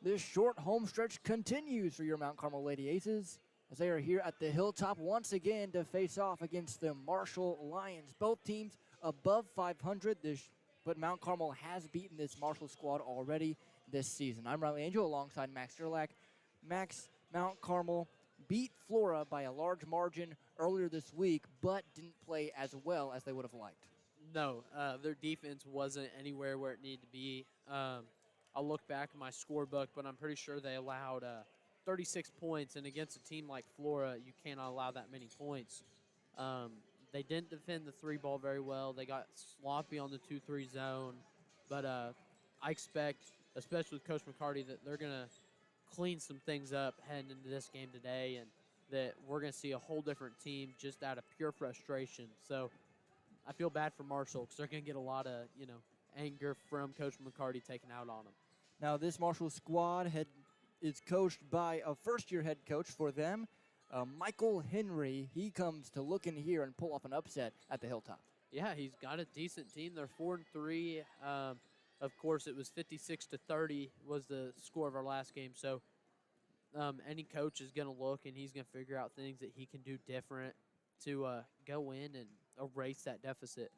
This short home stretch continues for your Mount Carmel Lady Aces as they are here at the Hilltop once again to face off against the Marshall Lions. Both teams above 500, but Mount Carmel has beaten this Marshall squad already this season. I'm Riley Angel alongside Max Derlach. Max, Mount Carmel beat Flora by a large margin earlier this week, but didn't play as well as they would have liked. No, their defense wasn't anywhere where it needed to be. I'll look back at my scorebook, but I'm pretty sure they allowed 36 points, and against a team like Flora, you cannot allow that many points. They didn't defend the three ball very well. They got sloppy on the 2-3 zone, but I expect, especially with Coach McCarty, that they're going to clean some things up heading into this game today, and that we're going to see a whole different team just out of pure frustration. So I feel bad for Marshall because they're going to get a lot of, anger from Coach McCarty taken out on them. Now, this Marshall squad is coached by a first-year head coach for them, Michael Henry. He comes to look in here and pull off an upset at the Hilltop. Yeah, he's got a decent team. They're 4-3. Of course, it was 56-30 was the score of our last game. So any coach is going to look and he's going to figure out things that he can do different to go in and erase that deficit.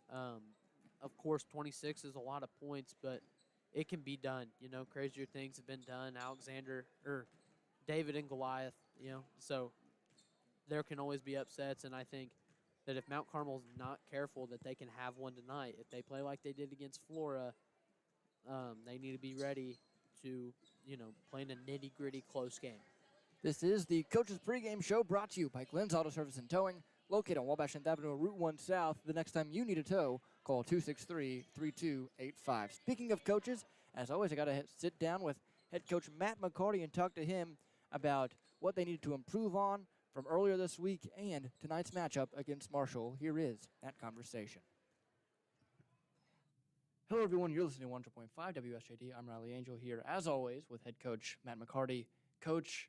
Of course, 26 is a lot of points, but it can be done. Crazier things have been done. David and Goliath, so there can always be upsets. And I think that if Mount Carmel's not careful, that they can have one tonight. If they play like they did against Flora, they need to be ready to, play in a nitty-gritty close game. This is the Coach's Pregame Show brought to you by Glenn's Auto Service and Towing, located on Wabash Avenue, Route 1 South. The next time you need a tow, call 263-3285. Speaking of coaches, as always, I got to sit down with head coach Matt McCarty and talk to him about what they needed to improve on from earlier this week and tonight's matchup against Marshall. Here is that conversation. Hello, everyone. You're listening to 100.5 WSJD. I'm Riley Angel here, as always, with head coach Matt McCarty. Coach,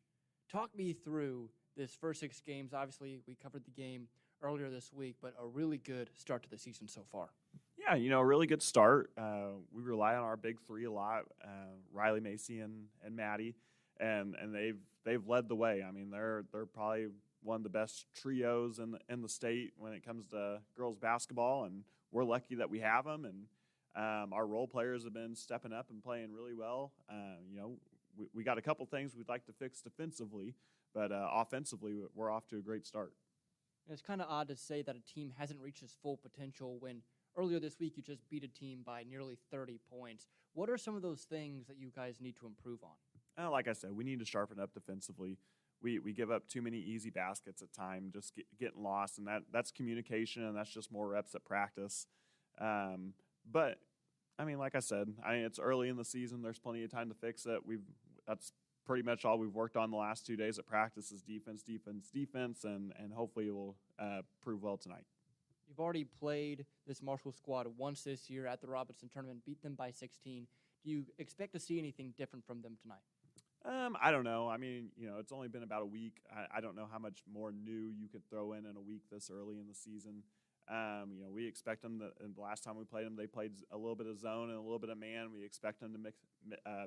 talk me through this first 6 games. Obviously, we covered the game earlier this week, but a really good start to the season so far. Yeah, a really good start. We rely on our big three a lot, Riley, Macy, and Maddie, and they've led the way. I mean, they're probably one of the best trios in the state when it comes to girls basketball, and we're lucky that we have them. And our role players have been stepping up and playing really well. We got a couple things we'd like to fix defensively, but offensively, we're off to a great start. It's kind of odd to say that a team hasn't reached its full potential when earlier this week you just beat a team by nearly 30 points. What are some of those things that you guys need to improve on? Like I said, we need to sharpen up defensively. We give up too many easy baskets at times, just getting lost, and that's communication, and that's just more reps at practice. But I mean, like I said, it's early in the season. There's plenty of time to fix it. That's pretty much all we've worked on the last 2 days at practice is defense, and hopefully it will prove well tonight. You've already played this Marshall squad once this year at the Robinson tournament, beat them by 16. Do you expect to see anything different from them tonight? I don't know. I mean, it's only been about a week. I don't know how much more new you could throw in a week this early in the season. We expect them and the last time we played them, they played a little bit of zone and a little bit of man. We expect them to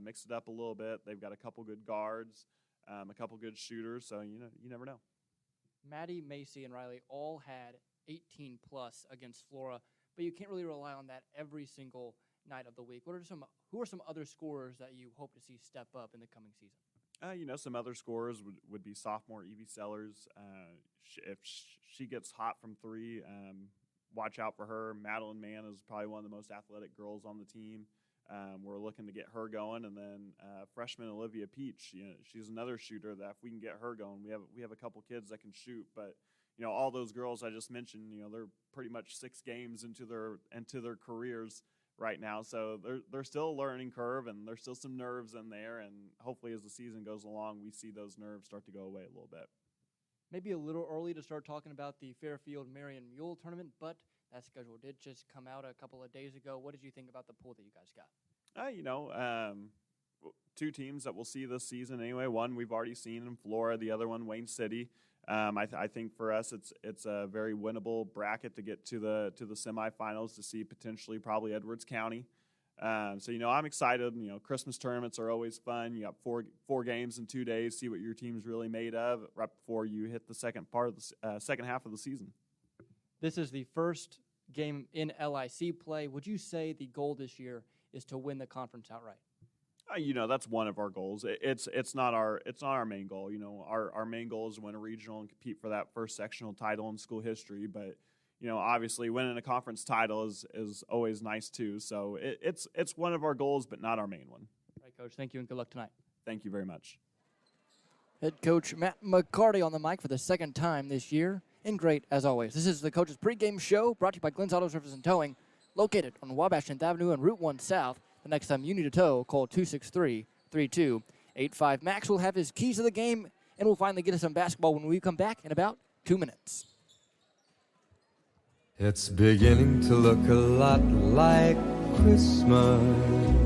mix it up a little bit. They've got a couple good guards, a couple good shooters, so you never know. Maddie, Macy, and Riley all had 18-plus against Flora, but you can't really rely on that every single night of the week. Who are some other scorers that you hope to see step up in the coming season? Some other scorers would be sophomore Evie Sellers. If she gets hot from three, watch out for her. Madeline Mann is probably one of the most athletic girls on the team. We're looking to get her going, and then freshman Olivia Peach. She's another shooter that if we can get her going, we have a couple kids that can shoot. But all those girls I just mentioned, they're pretty much 6 games into their careers right now, so there's still a learning curve, and there's still some nerves in there, and hopefully as the season goes along, we see those nerves start to go away a little bit. Maybe a little early to start talking about the Fairfield Marion Mule tournament, but that schedule did just come out a couple of days ago. What did you think about the pool that you guys got? 2 teams that we'll see this season anyway. One we've already seen in Flora, the other one Wayne City. I think for us it's a very winnable bracket to get to the semifinals to see potentially probably Edwards County. So, I'm excited. Christmas tournaments are always fun. You got four games in 2 days, see what your team's really made of right before you hit the second half of the season. This is the first game in LIC play. Would you say the goal this year is to win the conference outright? That's one of our goals. It's not our main goal. Our main goal is to win a regional and compete for that first sectional title in school history. But obviously winning a conference title is always nice too. So it's one of our goals, but not our main one. All right, Coach. Thank you and good luck tonight. Thank you very much. Head coach Matt McCarty on the mic for the second time this year. And great, as always. This is the Coach's pregame show brought to you by Glenn's Auto Service and Towing, located on Wabash 10th Avenue and Route 1 South. The next time you need a tow, call 263-3285. Max will have his keys to the game, and we'll finally get to some basketball when we come back in about 2 minutes. It's beginning to look a lot like Christmas.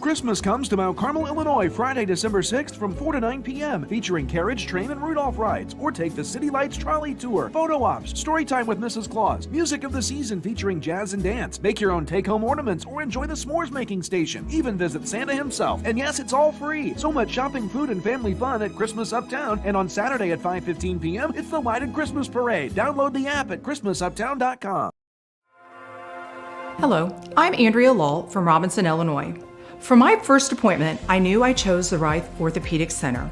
Christmas comes to Mount Carmel, Illinois, Friday, December 6th from 4 to 9 p.m., featuring carriage, train, and Rudolph rides, or take the City Lights Trolley Tour, photo ops, story time with Mrs. Claus, music of the season featuring jazz and dance, make your own take-home ornaments, or enjoy the s'mores making station, even visit Santa himself. And yes, it's all free. So much shopping, food, and family fun at Christmas Uptown, and on Saturday at 5:15 p.m., it's the Lighted Christmas Parade. Download the app at ChristmasUptown.com. Hello, I'm Andrea Lull from Robinson, Illinois. For my first appointment, I knew I chose the right orthopedic center.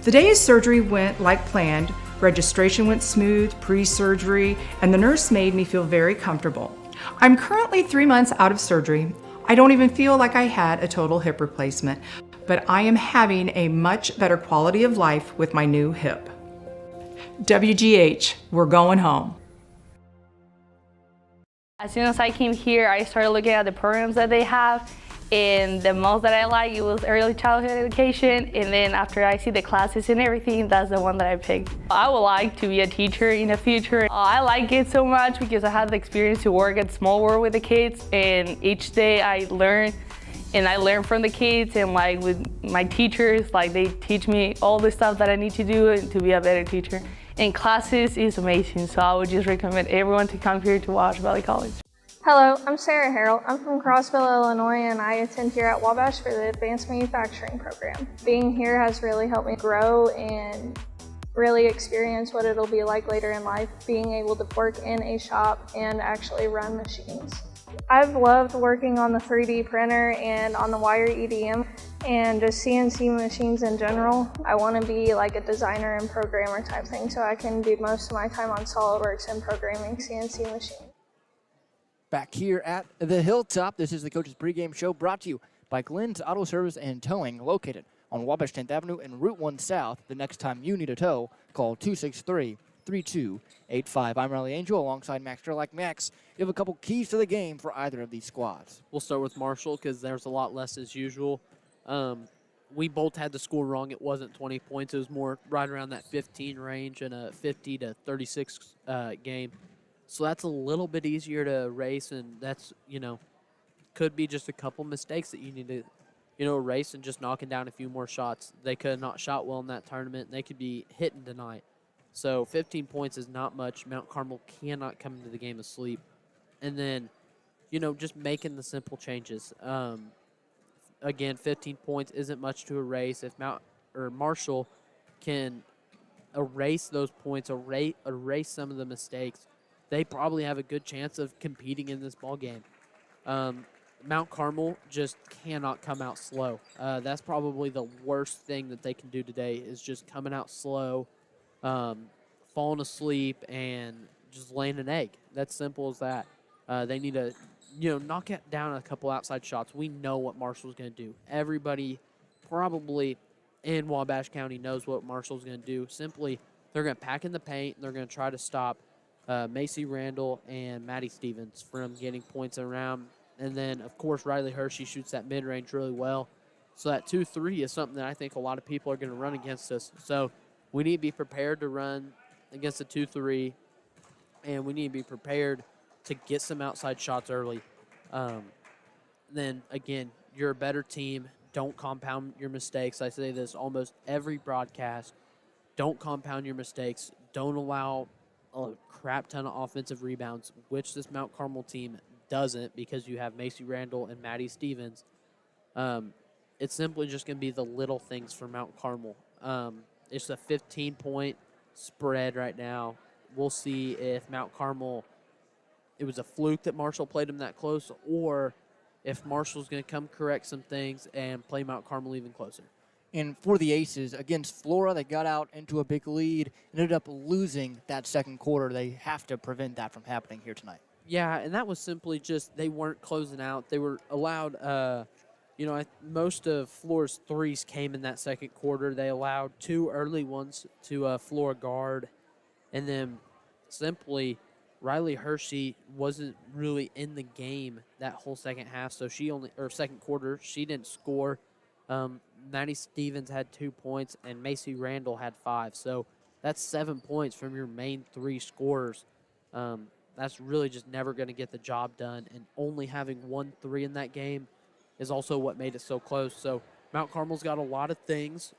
The day his surgery went like planned, registration went smooth, pre-surgery, and the nurse made me feel very comfortable. I'm currently 3 months out of surgery. I don't even feel like I had a total hip replacement, but I am having a much better quality of life with my new hip. WGH, we're going home. As soon as I came here, I started looking at the programs that they have, and the most that I like, it was early childhood education, and then after I see the classes and everything, that's the one that I picked. I would like to be a teacher in the future. I like it so much because I had the experience to work at Small World with the kids, and each day I learn, and I learn from the kids, and like with my teachers, like they teach me all the stuff that I need to do to be a better teacher. And classes is amazing, so I would just recommend everyone to come here to Wabash Valley College. Hello, I'm Sarah Harrell. I'm from Crossville, Illinois, and I attend here at Wabash for the Advanced Manufacturing Program. Being here has really helped me grow and really experience what it'll be like later in life, being able to work in a shop and actually run machines. I've loved working on the 3D printer and on the wire EDM and just CNC machines in general. I want to be like a designer and programmer type thing, so I can do most of my time on SolidWorks and programming CNC machines. Back here at the Hilltop, this is the Coach's pregame show brought to you by Glenn's Auto Service and Towing, located on Wabash 10th Avenue and Route 1 South. The next time you need a tow, call 263-3285. I'm Riley Angel alongside Max Gerlach. Max, you have a couple keys to the game for either of these squads. We'll start with Marshall because there's a lot less as usual. We both had the score wrong. It wasn't 20 points. It was more right around that 15 range in a 50 to 36 game. So that's a little bit easier to erase, and that's, could be just a couple mistakes that you need to, erase and just knocking down a few more shots. They could have not shot well in that tournament, and they could be hitting tonight. So 15 points is not much. Mount Carmel cannot come into the game asleep. And then, just making the simple changes. Again, 15 points isn't much to erase. If Marshall can erase those points, erase some of the mistakes, they probably have a good chance of competing in this ball game. Mount Carmel just cannot come out slow. That's probably the worst thing that they can do today is just coming out slow, falling asleep, and just laying an egg. That's simple as that. They need to, knock it down a couple outside shots. We know what Marshall's going to do. Everybody probably in Wabash County knows what Marshall's going to do. Simply, they're going to pack in the paint, and they're going to try to stop Macy Randall and Maddie Stevens from getting points around. And then, of course, Riley Hershey shoots that mid-range really well. So that 2-3 is something that I think a lot of people are going to run against us. So we need to be prepared to run against the 2-3, and we need to be prepared to get some outside shots early. Then, again, you're a better team. Don't compound your mistakes. I say this almost every broadcast. Don't compound your mistakes. Don't allow a crap ton of offensive rebounds, which this Mount Carmel team doesn't because you have Macy Randall and Maddie Stevens. It's simply just going to be the little things for Mount Carmel. It's a 15-point spread right now. We'll see if Mount Carmel, it was a fluke that Marshall played them that close, or if Marshall's going to come correct some things and play Mount Carmel even closer. And for the Aces, against Flora, they got out into a big lead and ended up losing that second quarter. They have to prevent that from happening here tonight. Yeah, and that was simply just they weren't closing out. They were allowed, most of Flora's threes came in that second quarter. They allowed 2 early ones to Flora guard. And then simply Riley Hershey wasn't really in the game that whole second half. So second quarter, she didn't score. Maddie Stevens had 2 points, and Macy Randall had 5. So that's 7 points from your main 3 scorers. That's really just never going to get the job done. And only having 1 3 in that game is also what made it so close. So Mount Carmel's got a lot of things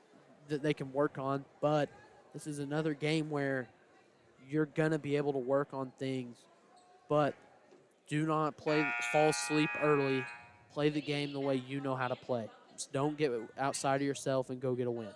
that they can work on, but this is another game where you're going to be able to work on things, but do not fall asleep early. Play the game the way you know how to play. Just don't get outside of yourself and go get a win.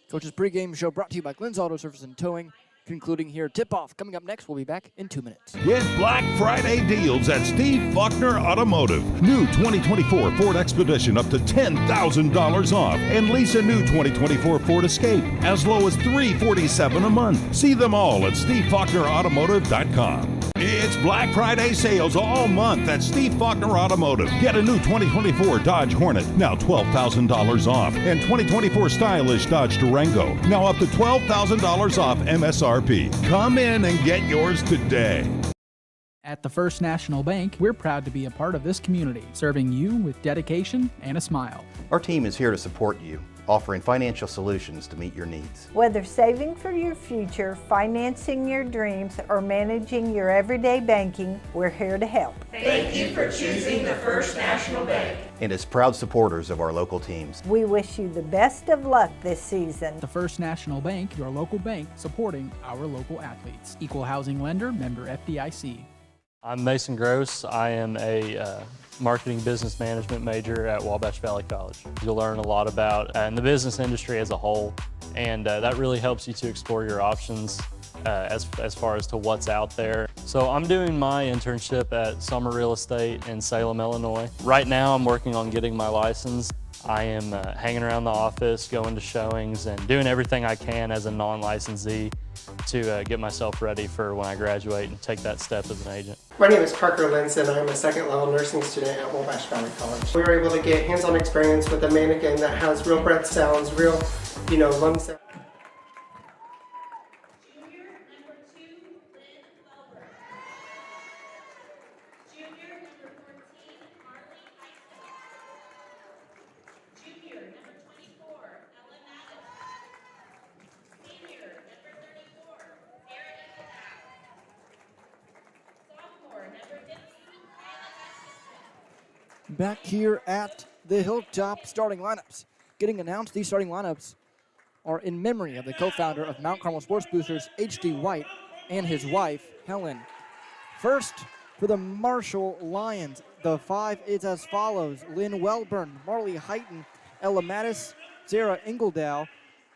Coach's pregame show brought to you by Glenn's Auto Service and Towing. Concluding here, tip-off coming up next. We'll be back in 2 minutes. Get Black Friday deals at Steve Faulkner Automotive. New 2024 Ford Expedition up to $10,000 off. And lease a new 2024 Ford Escape as low as $347 a month. See them all at SteveFaulknerAutomotive.com. It's Black Friday sales all month at Steve Faulkner Automotive. Get a new 2024 Dodge Hornet, now $12,000 off. And 2024 stylish Dodge Durango, now up to $12,000 off MSRP. Come in and get yours today. At the First National Bank, we're proud to be a part of this community, serving you with dedication and a smile. Our team is here to support you, offering financial solutions to meet your needs. Whether saving for your future, financing your dreams, or managing your everyday banking, we're here to help. Thank you for choosing the First National Bank. And as proud supporters of our local teams, we wish you the best of luck this season. The First National Bank, your local bank supporting our local athletes. Equal housing lender, member FDIC. I'm Mason Gross. I am a marketing business management major at Wabash Valley College. You'll learn a lot about the business industry as a whole, and that really helps you to explore your options as far as to what's out there. So I'm doing my internship at Summer Real Estate in Salem, Illinois. Right now I'm working on getting my license. I am hanging around the office, going to showings, and doing everything I can as a non-licensee to get myself ready for when I graduate and take that step as an agent. My name is Parker Linson. I'm a second-level nursing student at Wabash Valley College. We were able to get hands-on experience with a mannequin that has real breath sounds, real, lung sounds. Back here at the Hilltop starting lineups. Getting announced, these starting lineups are in memory of the co-founder of Mount Carmel Sports Boosters, H.D. White, and his wife, Helen. First, for the Marshall Lions, the 5 is as follows: Lynn Welburn, Marley Heighton, Ella Mattis, Sarah Ingledow,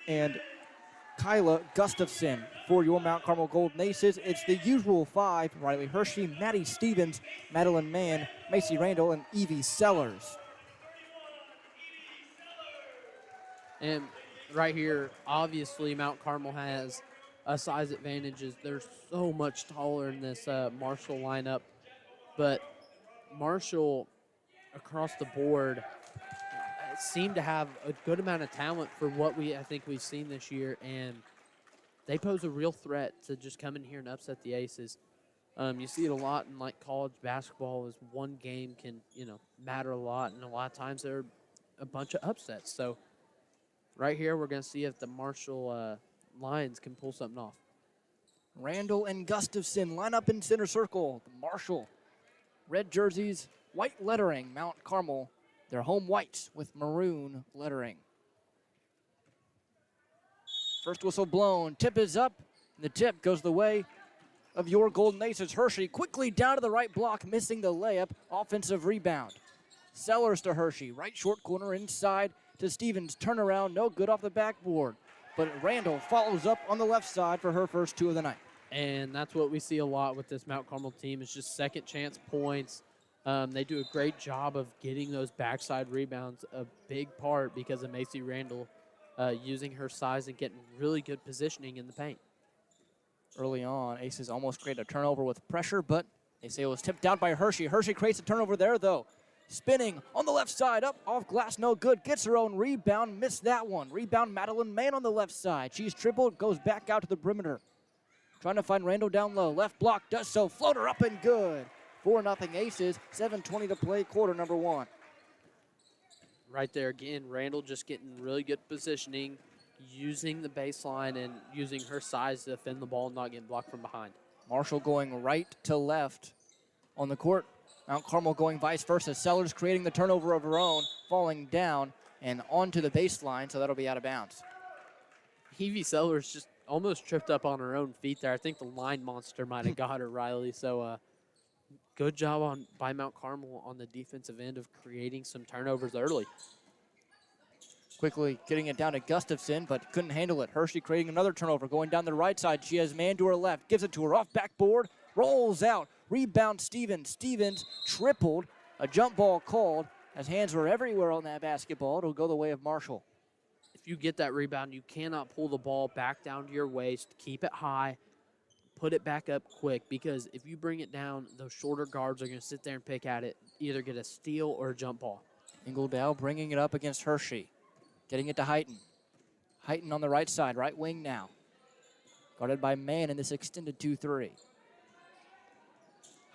and Kyla Gustafson. For your Mount Carmel Golden Aces, it's the usual 5: Riley Hershey, Maddie Stevens, Madeline Mann, Macy Randall, and Evie Sellers. And right here, obviously, Mount Carmel has a size advantages. They're so much taller in this Marshall lineup. But Marshall, across the board, seemed to have a good amount of talent for what I think we've seen this year. And they pose a real threat to just come in here and upset the Aces. You see it a lot in college basketball, is one game can, matter a lot, and a lot of times there are a bunch of upsets. So right here, we're going to see if the Marshall Lions can pull something off. Randall and Gustafson line up in center circle. The Marshall red jerseys, white lettering. Mount Carmel, their home whites with maroon lettering. First whistle blown. Tip is up. And the tip goes the way of your Golden Aces. Hershey quickly down to the right block, missing the layup. Offensive rebound. Sellers to Hershey. Right short corner inside to Stevens. Turnaround, no good off the backboard. But Randall follows up on the left side for her first 2 of the night. And that's what we see a lot with this Mount Carmel team. It's just second chance points. They do a great job of getting those backside rebounds, a big part because of Macy Randall using her size and getting really good positioning in the paint. Early on, Aces almost created a turnover with pressure, but they say it was tipped out by Hershey. Hershey creates a turnover there, though. Spinning on the left side, up off glass, no good. Gets her own rebound, missed that one. Rebound, Madeline Mann on the left side. She's tripled, goes back out to the perimeter. Trying to find Randall down low. Left block, does so. Floater up and good. 4-0 Aces, 7:20 to play, quarter number 1. Right there again, Randall just getting really good positioning, using the baseline and using her size to defend the ball and not getting blocked from behind. Marshall going right to left on the court. Mount Carmel going vice versa. Sellers creating the turnover of her own, falling down and onto the baseline, so that'll be out of bounds. Evie Sellers just almost tripped up on her own feet there. I think the line monster might have got her, Riley. So good job by Mount Carmel on the defensive end of creating some turnovers early. Quickly getting it down to Gustafson, but couldn't handle it. Hershey creating another turnover, going down the right side. She has man to her left, gives it to her off backboard, rolls out. Rebound Stevens. Stevens tripled. A jump ball called. As hands were everywhere on that basketball, it'll go the way of Marshall. If you get that rebound, you cannot pull the ball back down to your waist. Keep it high. Put it back up quick, because if you bring it down, those shorter guards are going to sit there and pick at it, either get a steal or a jump ball. Ingledow bringing it up against Hershey. Getting it to Heighton. Heighton on the right side, right wing now. Guarded by Mann in this extended 2-3.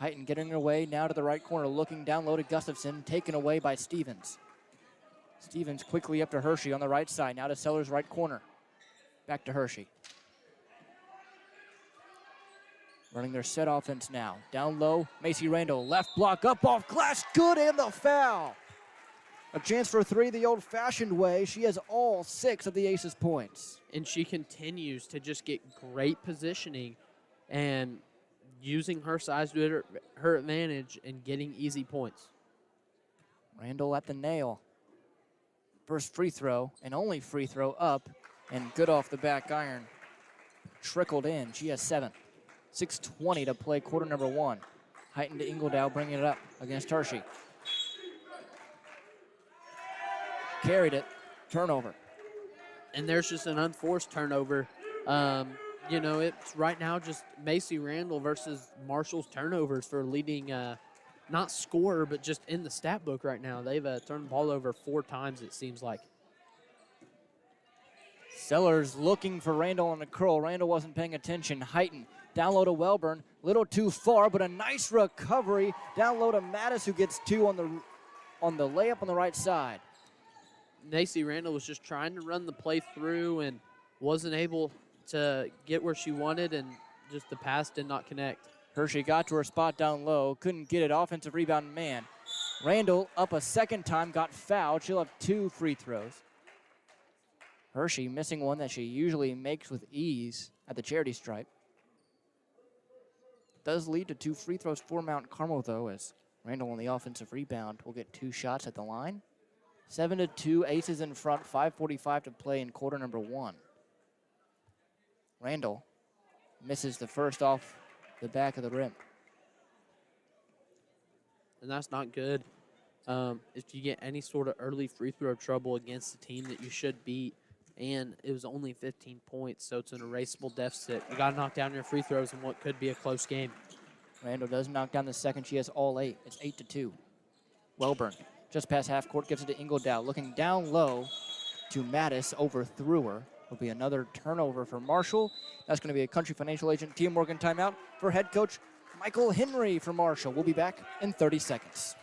Heighton getting her way now to the right corner, looking down low to Gustafson, taken away by Stevens. Stevens quickly up to Hershey on the right side, now to Sellers' right corner. Back to Hershey. Running their set offense now. Down low, Macy Randall, left block, up off glass, good, and the foul. A chance for 3 the old-fashioned way. She has all 6 of the Aces' points. And she continues to just get great positioning and using her size to her advantage and getting easy points. Randall at the nail. First free throw, and only free throw up, and good off the back iron. Trickled in. She has 7. 6:20 to play, quarter number 1. Heighton to Ingledow, bringing it up against Hershey. Carried it. Turnover. And there's just an unforced turnover. You know, it's right now just Macy Randall versus Marshall's turnovers for leading, not scorer, but just in the stat book right now. They've turned the ball over 4 times, it seems like. Sellers looking for Randall on the curl. Randall wasn't paying attention. Heighton down low to Welburn. Little too far, but a nice recovery. Down low to Mattis, who gets 2 on the layup on the right side. Macy Randall was just trying to run the play through and wasn't able to get where she wanted, and just the pass did not connect. Hershey got to her spot down low, couldn't get it. Offensive rebound, man. Randall up a second time, got fouled. She'll have 2 free throws. Hershey missing one that she usually makes with ease at the charity stripe. Does lead to 2 free throws for Mount Carmel, though, as Randall on the offensive rebound will get 2 shots at the line. 7-2, Aces in front, 5:45 to play in quarter number 1. Randall misses the first off the back of the rim. And that's not good. If you get any sort of early free throw trouble against the team that you should beat, and it was only 15 points, so it's an erasable deficit. You got to knock down your free throws in what could be a close game. Randall does knock down the second. She has all 8. It's 8-2. Welburn just past half court, gives it to Ingledow. Looking down low to Mattis, overthrew her. Will be another turnover for Marshall. That's going to be a Country Financial Agent Team Morgan timeout for head coach Michael Henry for Marshall. We'll be back in 30 seconds.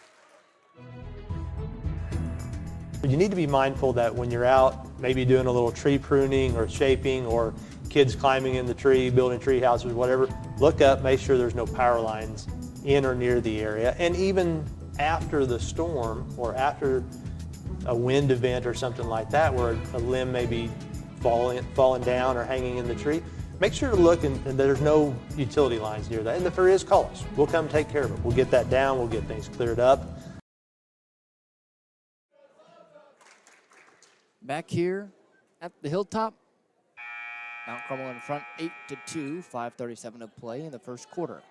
You need to be mindful that when you're out, maybe doing a little tree pruning or shaping, or kids climbing in the tree, building tree houses, whatever, look up, make sure there's no power lines in or near the area. And even after the storm or after a wind event or something like that, where a limb may be falling down or hanging in the tree, make sure to look and there's no utility lines near that. And if there is, call us. We'll come take care of it. We'll get that down. We'll get things cleared up. Back here at the Hilltop, Mount Carmel in front 8-2, 5:37 to play in the first quarter.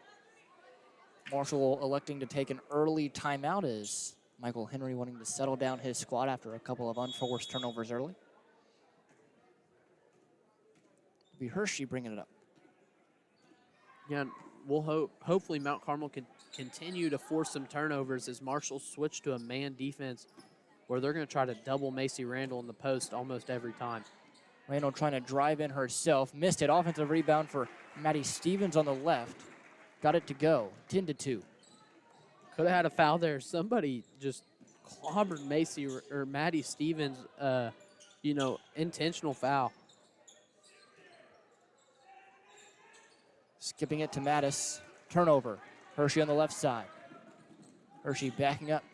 Marshall electing to take an early timeout as Michael Henry wanting to settle down his squad after a couple of unforced turnovers early. It'll be Hershey bringing it up. Yeah, we'll hopefully Mount Carmel can continue to force some turnovers as Marshall switch to a man defense where they're going to try to double Macy Randall in the post almost every time. Randall trying to drive in herself. Missed it. Offensive rebound for Maddie Stevens on the left. Got it to go. 10-2. Could have had a foul there. Somebody just clobbered Macy or Maddie Stevens, intentional foul. Skipping it to Mattis. Turnover. Hershey on the left side. Hershey backing up.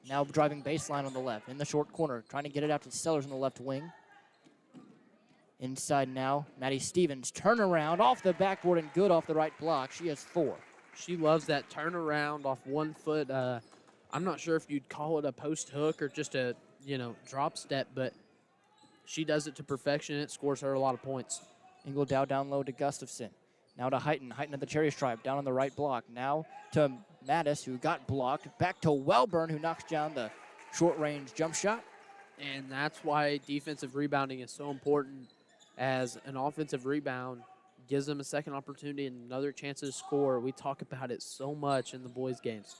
Now driving baseline on the left. In the short corner. Trying to get it out to Sellers on the left wing. Inside now. Maddie Stevens. Turnaround off the backboard and good off the right block. She has 4. She loves that turnaround off 1 foot. I'm not sure if you'd call it a post hook or just a, drop step, but she does it to perfection. It scores her a lot of points. Ingledow down low to Gustafson. Now to Heighton. Heighton at the cherry stripe, down on the right block. Now to Mattis, who got blocked. Back to Welburn, who knocks down the short-range jump shot. And that's why defensive rebounding is so important, as an offensive rebound gives them a second opportunity and another chance to score. We talk about it so much in the boys' games.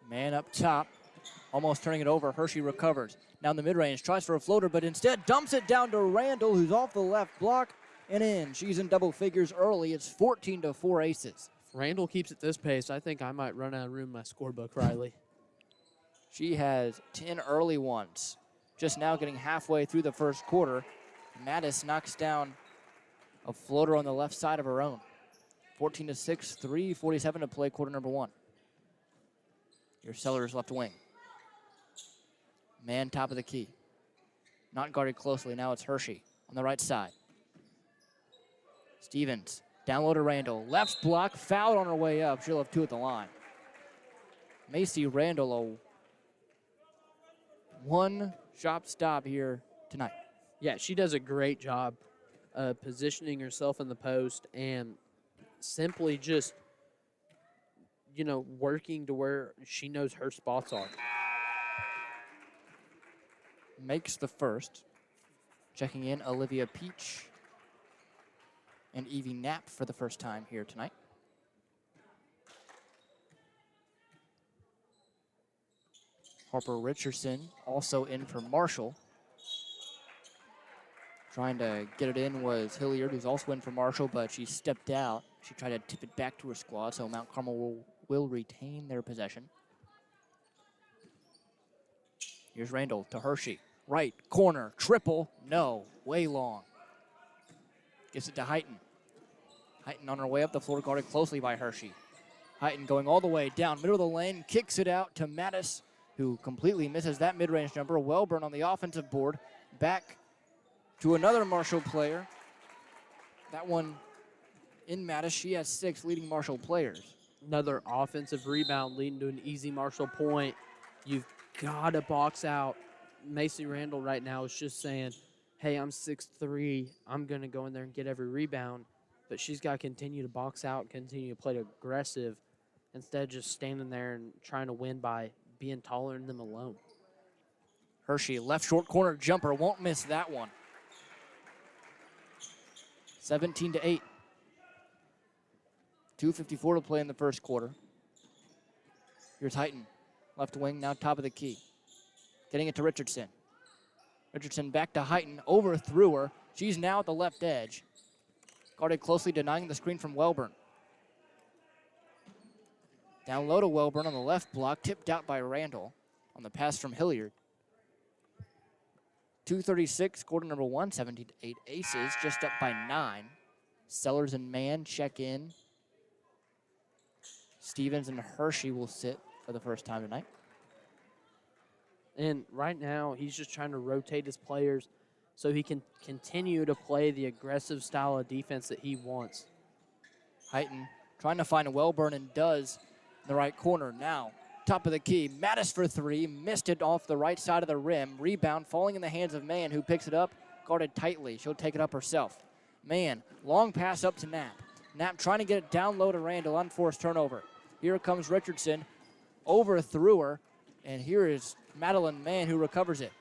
Man up top, almost turning it over. Hershey recovers. Now in the mid-range, tries for a floater, but instead dumps it down to Randall, who's off the left block and in. She's in double figures early. It's 14-4 Aces. If Randall keeps at this pace, I think I might run out of room in my scorebook, Riley. She has 10 early ones. Just now getting halfway through the first quarter. Mattis knocks down a floater on the left side of her own. 14-6, 3:47 to play, quarter number 1. Your Sellers left wing. Man top of the key. Not guarded closely. Now it's Hershey on the right side. Stevens down low to Randall. Left block, fouled on her way up. She'll have 2 at the line. Macy Randall, a one-shot stop here tonight. Yeah, she does a great job positioning herself in the post and simply just, working to where she knows her spots are. Makes the first. Checking in, Olivia Peach and Evie Knapp for the first time here tonight. Harper Richardson also in for Marshall. Trying to get it in was Hilliard, who's also in for Marshall, but she stepped out. She tried to tip it back to her squad, so Mount Carmel will retain their possession. Here's Randall to Hershey. Right corner, triple, no, way long. Gives it to Heighton. Heighton on her way up the floor, guarded closely by Hershey. Heighton going all the way down, middle of the lane, kicks it out to Mattis, who completely misses that mid-range jumper. Welburn on the offensive board. Back to another Marshall player. That one in Mattis. She has 6 leading Marshall players. Another offensive rebound leading to an easy Marshall point. You've got to box out. Macy Randall right now is just saying, hey, I'm 6'3". I'm going to go in there and get every rebound. But she's got to continue to box out, continue to play aggressive instead of just standing there and trying to win by being taller than them alone. Hershey, left short corner jumper, won't miss that one. 17-8. 2:54 to play in the first quarter. Here's Heighton, left wing, now top of the key. Getting it to Richardson. Richardson back to Heighton, overthrew her. She's now at the left edge. Guarded closely, denying the screen from Welburn. Down low to Welburn on the left block, tipped out by Randall on the pass from Hilliard. 2:36, quarter number 1, 17-8 Aces, just up by 9. Sellers and Mann check in. Stevens and Hershey will sit for the first time tonight. And right now, he's just trying to rotate his players. so he can continue to play the aggressive style of defense that he wants. Heighton trying to find Welburn and does in the right corner. Now, top of the key, Mattis for three, missed it off the right side of the rim. Rebound falling in the hands of Mann, who picks it up, guarded tightly. She'll take it up herself. Mann, long pass up to Knapp. Knapp trying to get it down low to Randall, unforced turnover. Here comes Richardson, overthrew her, and here is Madeline Mann who recovers it.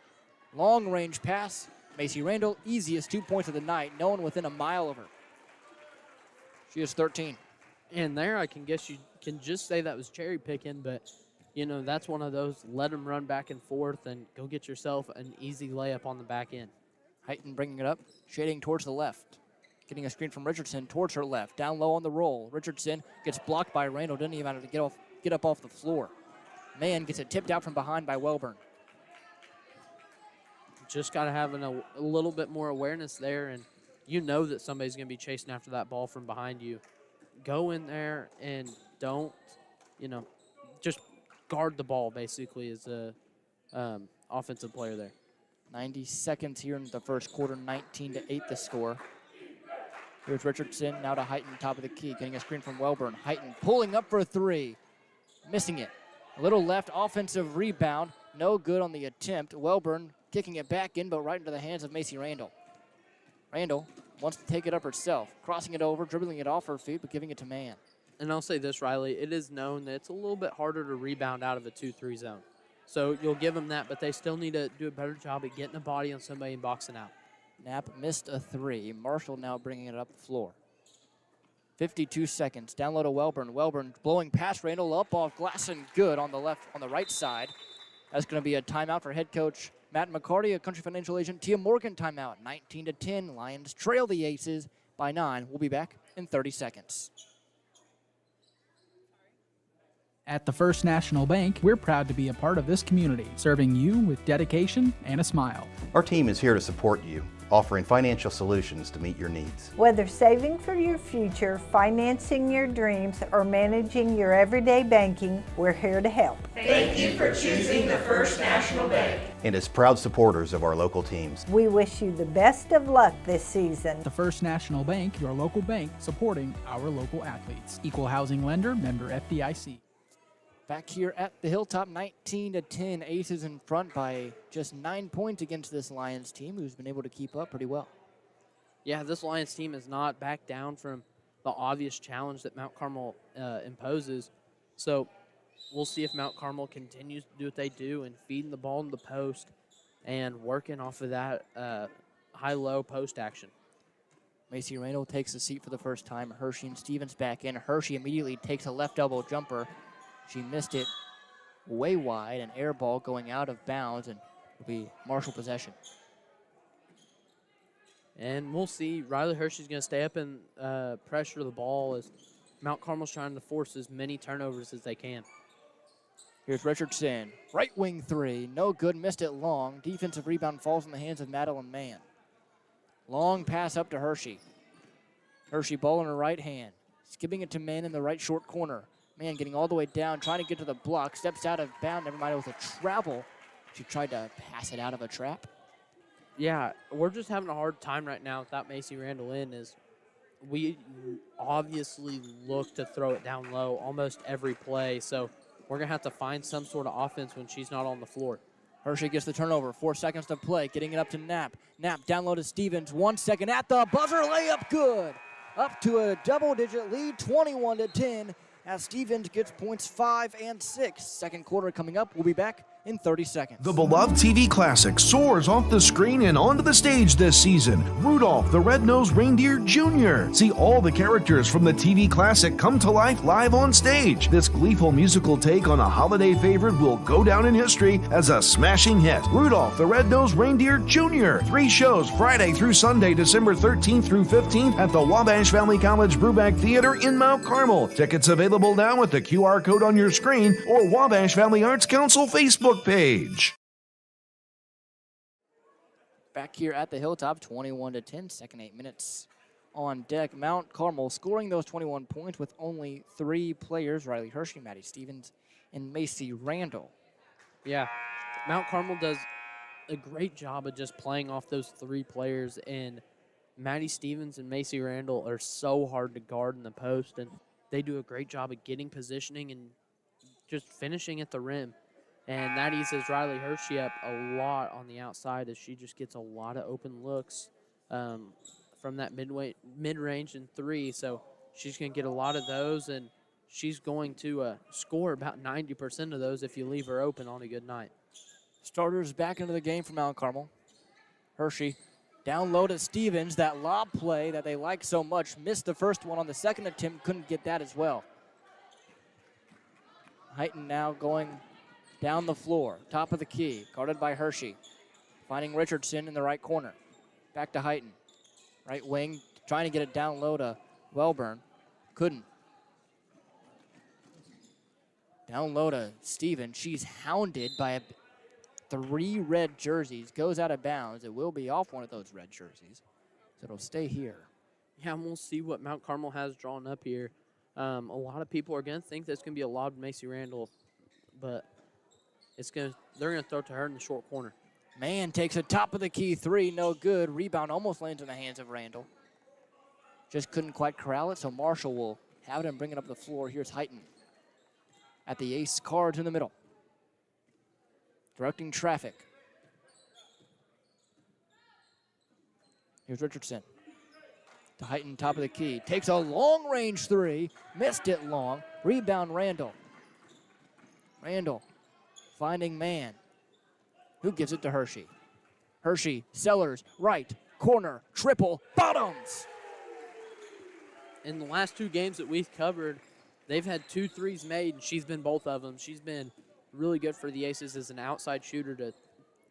Long range pass, Macy Randall, easiest 2 points of the night, no one within a mile of her. She is 13. And there, I can guess you can just say that was cherry picking, but, you know, that's one of those, let them run back and forth and go get yourself an easy layup on the back end. Heighton bringing it up, shading towards the left. Getting a screen from Richardson towards her left. Down low on the roll. Richardson gets blocked by Randall, didn't even have to get up off the floor. Mann gets it tipped out from behind by Welburn. Just got to have a little bit more awareness there, and you know that somebody's going to be chasing after that ball from behind you. Go in there and don't, you know, just guard the ball, basically, as a offensive player there. 90 seconds here in the first quarter, 19-8 the score. Here's Richardson, now to Heighton, top of the key, getting a screen from Welburn. Heighton pulling up for a three, missing it. A little left offensive rebound, no good on the attempt. Welburn kicking it back in, but right into the hands of Macy Randall. Randall wants to take it up herself, crossing it over, dribbling it off her feet, but giving it to Mann. And I'll say this, Riley, it is known that it's a little bit harder to rebound out of a 2-3 zone. So you'll give them that, but they still need to do a better job at getting a body on somebody and boxing out. Knapp missed a three. Marshall now bringing it up the floor. 52 seconds. Down low to Welburn. Welburn blowing past Randall, up off glass and good on the right side. That's going to be a timeout for head coach Matt McCarty, a Country Financial agent. Tia Morgan timeout. 19-10. Lions trail the Aces by 9. We'll be back in 30 seconds. At the First National Bank, we're proud to be a part of this community, serving you with dedication and a smile. Our team is here to support you, offering financial solutions to meet your needs. Whether saving for your future, financing your dreams, or managing your everyday banking, we're here to help. Thank you for choosing the First National Bank. And as proud supporters of our local teams, We wish you the best of luck this season. The First National Bank, your local bank supporting our local athletes. Equal housing lender, member FDIC. Back here at the Hilltop, 19-10. Aces in front by just 9 points against this Lions team, who's been able to keep up pretty well. Yeah, this Lions team has not backed down from the obvious challenge that Mount Carmel imposes. So we'll see if Mount Carmel continues to do what they do and feeding the ball in the post and working off of that high-low post action. Macy Randall takes the seat for the first time. Hershey and Stevens back in. Hershey immediately takes a left elbow jumper. She missed it way wide, an air ball going out of bounds, and it'll be Marshall possession. And we'll see. Riley Hershey's going to stay up and pressure the ball as Mount Carmel's trying to force as many turnovers as they can. Here's Richardson. Right wing three. No good. Missed it long. Defensive rebound falls in the hands of Madeline Mann. Long pass up to Hershey. Hershey ball in her right hand. Skipping it to Mann in the right short corner. Mann getting all the way down, trying to get to the block. Steps out of bounds. Never mind, it was a travel. She tried to pass it out of a trap. Yeah, we're just having a hard time right now without Macy Randall in. Is we obviously look to throw it down low almost every play. So we're going to have to find some sort of offense when she's not on the floor. Hershey gets the turnover. 4 seconds to play. Getting it up to Knapp. Knapp down low to Stevens. 1 second at the buzzer. Layup good. Up to a double-digit lead, 21-10. As Stevens gets points 5 and 6. Second quarter coming up. We'll be back in 30 seconds. The beloved TV classic soars off the screen and onto the stage this season. Rudolph the Red-Nosed Reindeer Jr. See all the characters from the TV classic come to life live on stage. This gleeful musical take on a holiday favorite will go down in history as a smashing hit. Rudolph the Red-Nosed Reindeer Jr. 3 shows Friday through Sunday, December 13th through 15th at the Wabash Valley College Brubeck Theater in Mount Carmel. Tickets available now with the QR code on your screen or Wabash Valley Arts Council Facebook page. Back here at the Hilltop, 21-10, second 8 minutes on deck. Mount Carmel scoring those 21 points with only 3 players, Riley Hershey, Maddie Stevens, and Macy Randall. Yeah, Mount Carmel does a great job of just playing off those three players. And Maddie Stevens and Macy Randall are so hard to guard in the post, and they do a great job of getting positioning and just finishing at the rim. And that eases Riley Hershey up a lot on the outside as she just gets a lot of open looks from that mid-range and three. So she's going to get a lot of those, and she's going to score about 90% of those if you leave her open on a good night. Starters back into the game for Mount Carmel. Hershey down low to Stevens. That lob play that they like so much. Missed the first one on the second attempt. Couldn't get that as well. Heighton now going down the floor. Top of the key. Guarded by Hershey. Finding Richardson in the right corner. Back to Heighton. Right wing. Trying to get it down low to Wellburn. Couldn't. Down low to Stevens. She's hounded by 3 red jerseys. Goes out of bounds. It will be off one of those red jerseys. So it'll stay here. Yeah, and we'll see what Mount Carmel has drawn up here. A lot of people are going to think that's going to be a lob to Macy Randall, but they're going to throw it to her in the short corner. Mann takes a top of the key 3. No good. Rebound almost lands in the hands of Randall. Just couldn't quite corral it, so Marshall will have it and bring it up the floor. Here's Heighton at the ace cards in the middle. Directing traffic. Here's Richardson. To Heighton, top of the key. Takes a long-range 3. Missed it long. Rebound, Randall. Randall finding Mann. Who gives it to Hershey? Hershey, Sellers, right, corner, triple, bottoms. In the last 2 games that we've covered, they've had 2 threes made, and she's been both of them. She's been really good for the Aces as an outside shooter to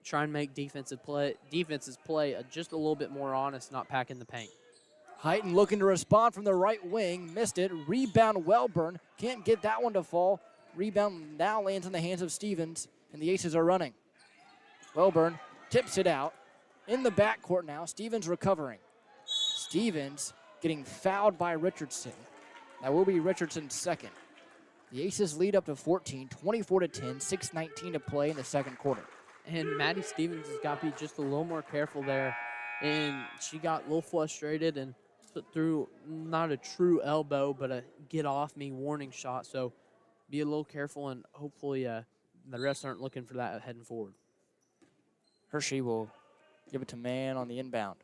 try and make defenses play just a little bit more honest, not packing the paint. Heighton looking to respond from the right wing. Missed it. Rebound, Wellburn. Can't get that one to fall. Rebound now lands in the hands of Stevens, and the Aces are running. Wellburn tips it out. In the backcourt now. Stevens recovering. Stevens getting fouled by Richardson. That will be Richardson's second. The Aces lead up to 14, 24-10, 6:19 to play in the second quarter. And Maddie Stevens has got to be just a little more careful there. And she got a little frustrated and put through not a true elbow, but a get-off-me warning shot. So be a little careful, and hopefully the refs aren't looking for that heading forward. Hershey will give it to Mann on the inbound.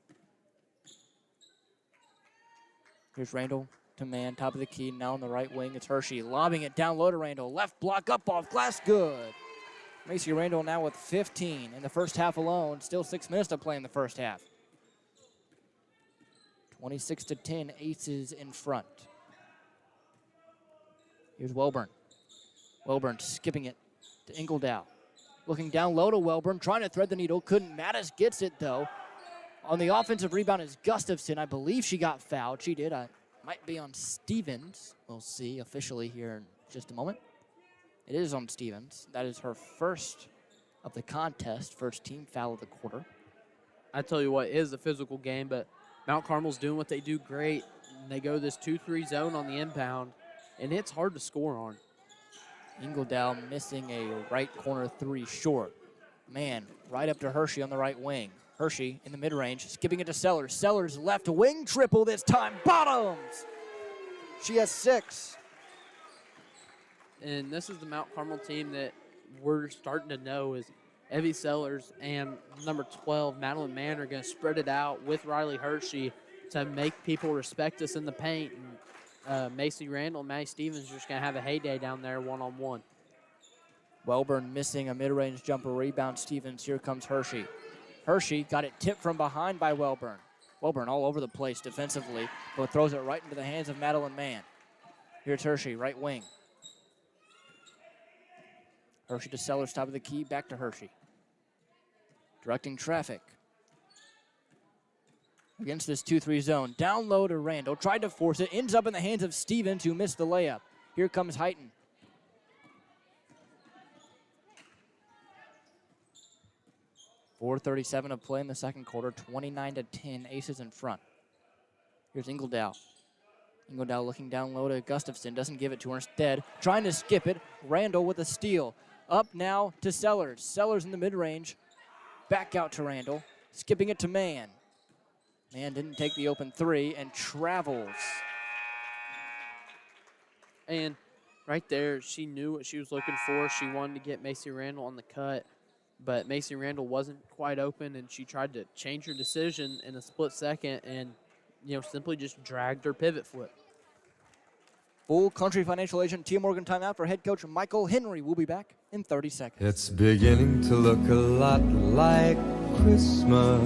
Here's Randall to Mann, top of the key, now on the right wing. It's Hershey lobbing it down low to Randall. Left block up off glass, good. Macy Randall now with 15 in the first half alone. Still 6 minutes to play in the first half. 26-10, Aces in front. Here's Wellburn. Wellburn skipping it to Ingledow. Looking down low to Wellburn, trying to thread the needle. Couldn't. Mattis gets it, though. On the offensive rebound is Gustafson. I believe she got fouled. She did. Might be on Stevens. We'll see officially here in just a moment. It is on Stevens. That is her first of the contest, first team foul of the quarter. I tell you what, it is a physical game, but Mount Carmel's doing what they do great. And they go this 2-3 zone on the inbound, and it's hard to score on. Ingledow missing a right corner 3 short. Man, right up to Hershey on the right wing. Hershey in the mid-range, skipping it to Sellers. Sellers left wing triple this time, bottoms! She has 6. And this is the Mount Carmel team that we're starting to know is Evie Sellers and number 12, Madeline Mann, are going to spread it out with Riley Hershey to make people respect us in the paint. And Macy Randall and Maddie Stevens are just going to have a heyday down there one-on-one. Wellburn missing a mid-range jumper rebound. Stevens, here comes Hershey. Hershey got it tipped from behind by Wellburn. Wellburn all over the place defensively, but throws it right into the hands of Madeline Mann. Here's Hershey, right wing. Hershey to Sellers, top of the key, back to Hershey. Directing traffic. Against this 2-3 zone. Down low to Randall. Tried to force it. Ends up in the hands of Stevens, who missed the layup. Here comes Heighton. .437 to play in the second quarter. 29-10. Aces in front. Here's Ingledow. Ingledow looking down low to Gustafson. Doesn't give it to her. Instead, trying to skip it. Randall with a steal. Up now to Sellers. Sellers in the mid-range. Back out to Randall. Skipping it to Mann. Mann didn't take the open three and travels. And right there, she knew what she was looking for. She wanted to get Macy Randall on the cut, but Macy Randall wasn't quite open, and she tried to change her decision in a split second and, simply just dragged her pivot foot. Full Country Financial Agent Tia Morgan timeout for head coach Michael Henry. We'll be back in 30 seconds. It's beginning to look a lot like Christmas.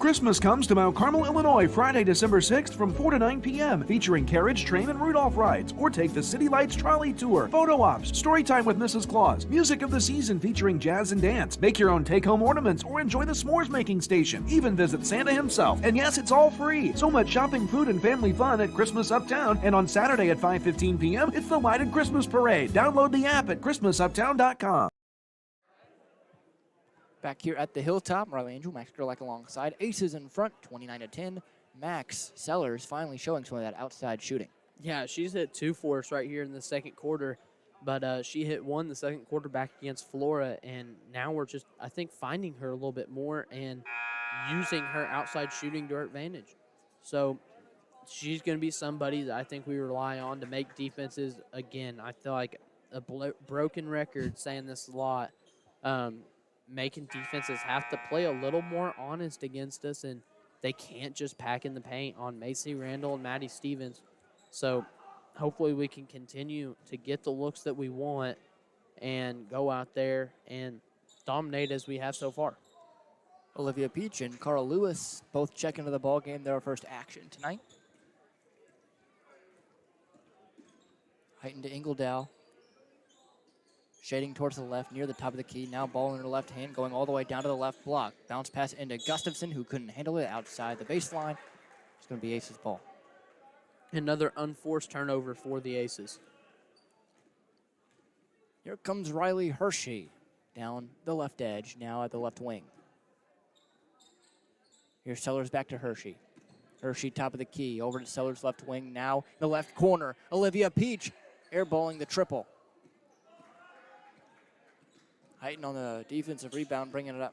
Christmas comes to Mount Carmel, Illinois, Friday, December 6th from 4 to 9 p.m., featuring carriage, train, and Rudolph rides, or take the City Lights Trolley Tour, photo ops, story time with Mrs. Claus, music of the season featuring jazz and dance, make your own take-home ornaments, or enjoy the s'mores making station, even visit Santa himself. And yes, it's all free. So much shopping, food, and family fun at Christmas Uptown, and on Saturday at 5:15 p.m., it's the Lighted Christmas Parade. Download the app at ChristmasUptown.com. Back here at the Hilltop, Riley Angel, Max Gerlach alongside. Aces in front, 29-10. Max Sellers finally showing some of that outside shooting. Yeah, she's hit 2 for us right here in the second quarter, but she hit 1 the second quarter back against Flora, and now we're just, I think, finding her a little bit more and using her outside shooting to her advantage. So she's going to be somebody that I think we rely on to make defenses. Again, I feel like a broken record saying this a lot. Making defenses have to play a little more honest against us, and they can't just pack in the paint on Macy Randall and Maddie Stevens. So hopefully we can continue to get the looks that we want and go out there and dominate as we have so far. Olivia Peach and Carl Lewis both check into the ball game. Their first action tonight. Heighten to Ingledow. Shading towards the left, near the top of the key. Now ball in her left hand, going all the way down to the left block. Bounce pass into Gustafson, who couldn't handle it outside the baseline. It's going to be Aces ball. Another unforced turnover for the Aces. Here comes Riley Hershey down the left edge, now at the left wing. Here's Sellers back to Hershey. Hershey top of the key, over to Sellers left wing, now in the left corner. Olivia Peach airballing the triple. Heighten on the defensive rebound, bringing it up.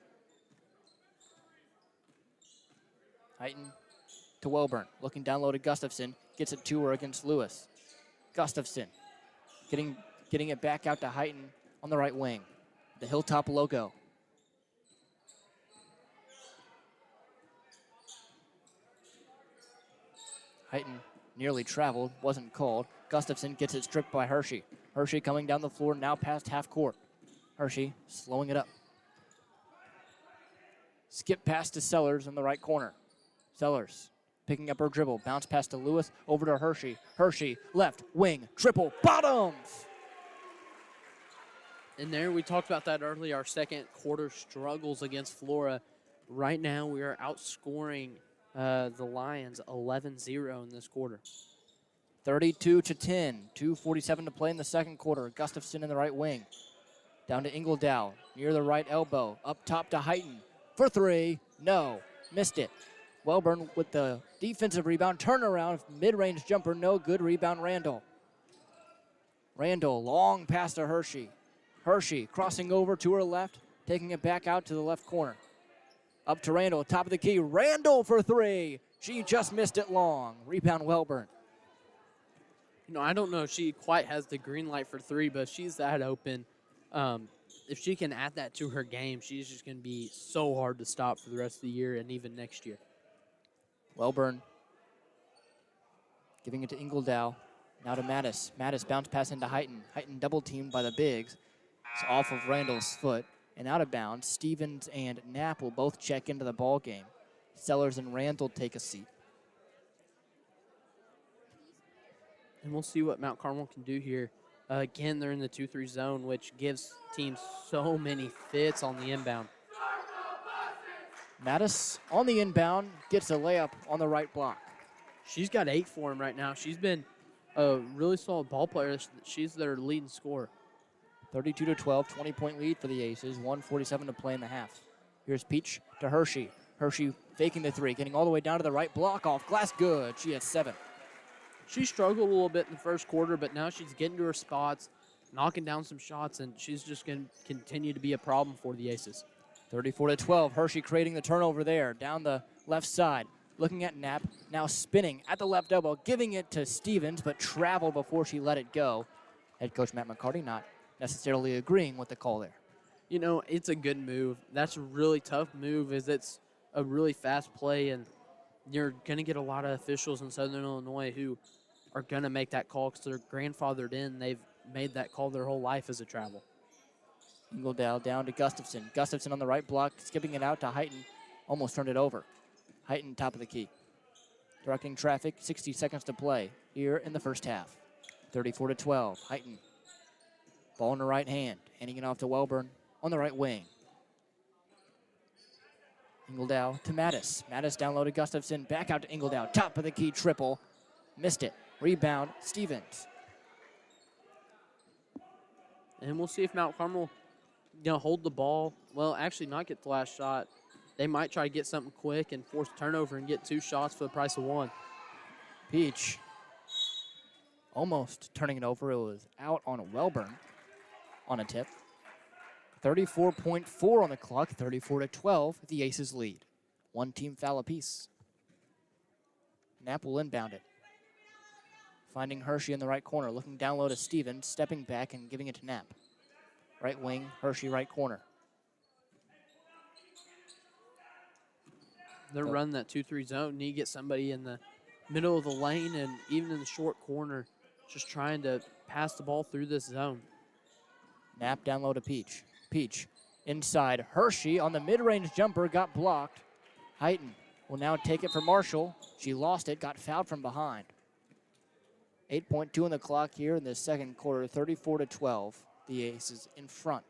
Heighten to Welburn, looking down low to Gustafson, gets it to her against Lewis. Gustafson getting it back out to Heighten on the right wing. The Hilltop logo. Heighten nearly traveled, wasn't called. Gustafson gets it stripped by Hershey. Hershey coming down the floor, now past half court. Hershey slowing it up. Skip pass to Sellers in the right corner. Sellers picking up her dribble. Bounce pass to Lewis, over to Hershey. Hershey, left wing, triple, bottoms! And there, we talked about that earlier, our second quarter struggles against Flora. Right now, we are outscoring the Lions 11-0 in this quarter. 32-10, 2:47 to play in the second quarter. Gustafson in the right wing. Down to Ingledow, near the right elbow. Up top to Heighten. For three, no, missed it. Welburn with the defensive rebound. Turnaround, mid-range jumper, no good. Rebound, Randall. Randall, long pass to Hershey. Hershey crossing over to her left, taking it back out to the left corner. Up to Randall, top of the key. Randall for three. She just missed it long. Rebound, Welburn. I don't know if she quite has the green light for three, but she's that open. If she can add that to her game, she's just going to be so hard to stop for the rest of the year and even next year. Welburn giving it to Ingledow. Now to Mattis. Mattis bounce pass into Heighten. Heighten double teamed by the bigs. It's off of Randall's foot and out of bounds. Stevens and Knapp will both check into the ball game. Sellers and Randall take a seat. And we'll see what Mount Carmel can do here. Again, they're in the 2-3 zone, which gives teams so many fits on the inbound. Mattis on the inbound gets a layup on the right block. She's got 8 for him right now. She's been a really solid ball player. She's their leading scorer. 32-12, 20-point lead for the Aces. 1:47 to play in the half. Here's Peach to Hershey. Hershey faking the three, getting all the way down to the right block off glass. Good. She has 7. She struggled a little bit in the first quarter, but now she's getting to her spots, knocking down some shots, and she's just going to continue to be a problem for the Aces. 34-12, Hershey creating the turnover there, down the left side. Looking at Knapp, now spinning at the left elbow, giving it to Stevens, but traveled before she let it go. Head coach Matt McCarty not necessarily agreeing with the call there. You know, it's a good move. That's a really tough move, is it's a really fast play, and you're going to get a lot of officials in Southern Illinois who are going to make that call because they're grandfathered in. They've made that call their whole life as a travel. Ingledow down to Gustafson. Gustafson on the right block, skipping it out to Heighton. Almost turned it over. Heighton top of the key. Directing traffic, 60 seconds to play here in the first half. 34-12, Heighton. Ball in the right hand, handing it off to Welburn on the right wing. Ingledow to Mattis. Mattis down low to Gustafson, back out to Ingledow. Top of the key triple. Missed it. Rebound, Stevens. And we'll see if Mount Carmel, hold the ball. Well, actually not get the last shot. They might try to get something quick and force a turnover and get 2 shots for the price of 1. Peach almost turning it over. It was out on Welburn on a tip. 34.4 on the clock, 34-12, the Aces lead. 1 team foul apiece. Knapp will inbound it. Finding Hershey in the right corner, looking down low to Stevens, stepping back and giving it to Knapp. Right wing, Hershey right corner. They're running that 2-3 zone. Need to get somebody in the middle of the lane and even in the short corner, just trying to pass the ball through this zone. Knapp down low to Peach. Peach inside. Hershey on the mid-range jumper got blocked. Heighton will now take it for Marshall. She lost it, got fouled from behind. 8.2 on the clock here in the second quarter, 34-12. The Aces in front.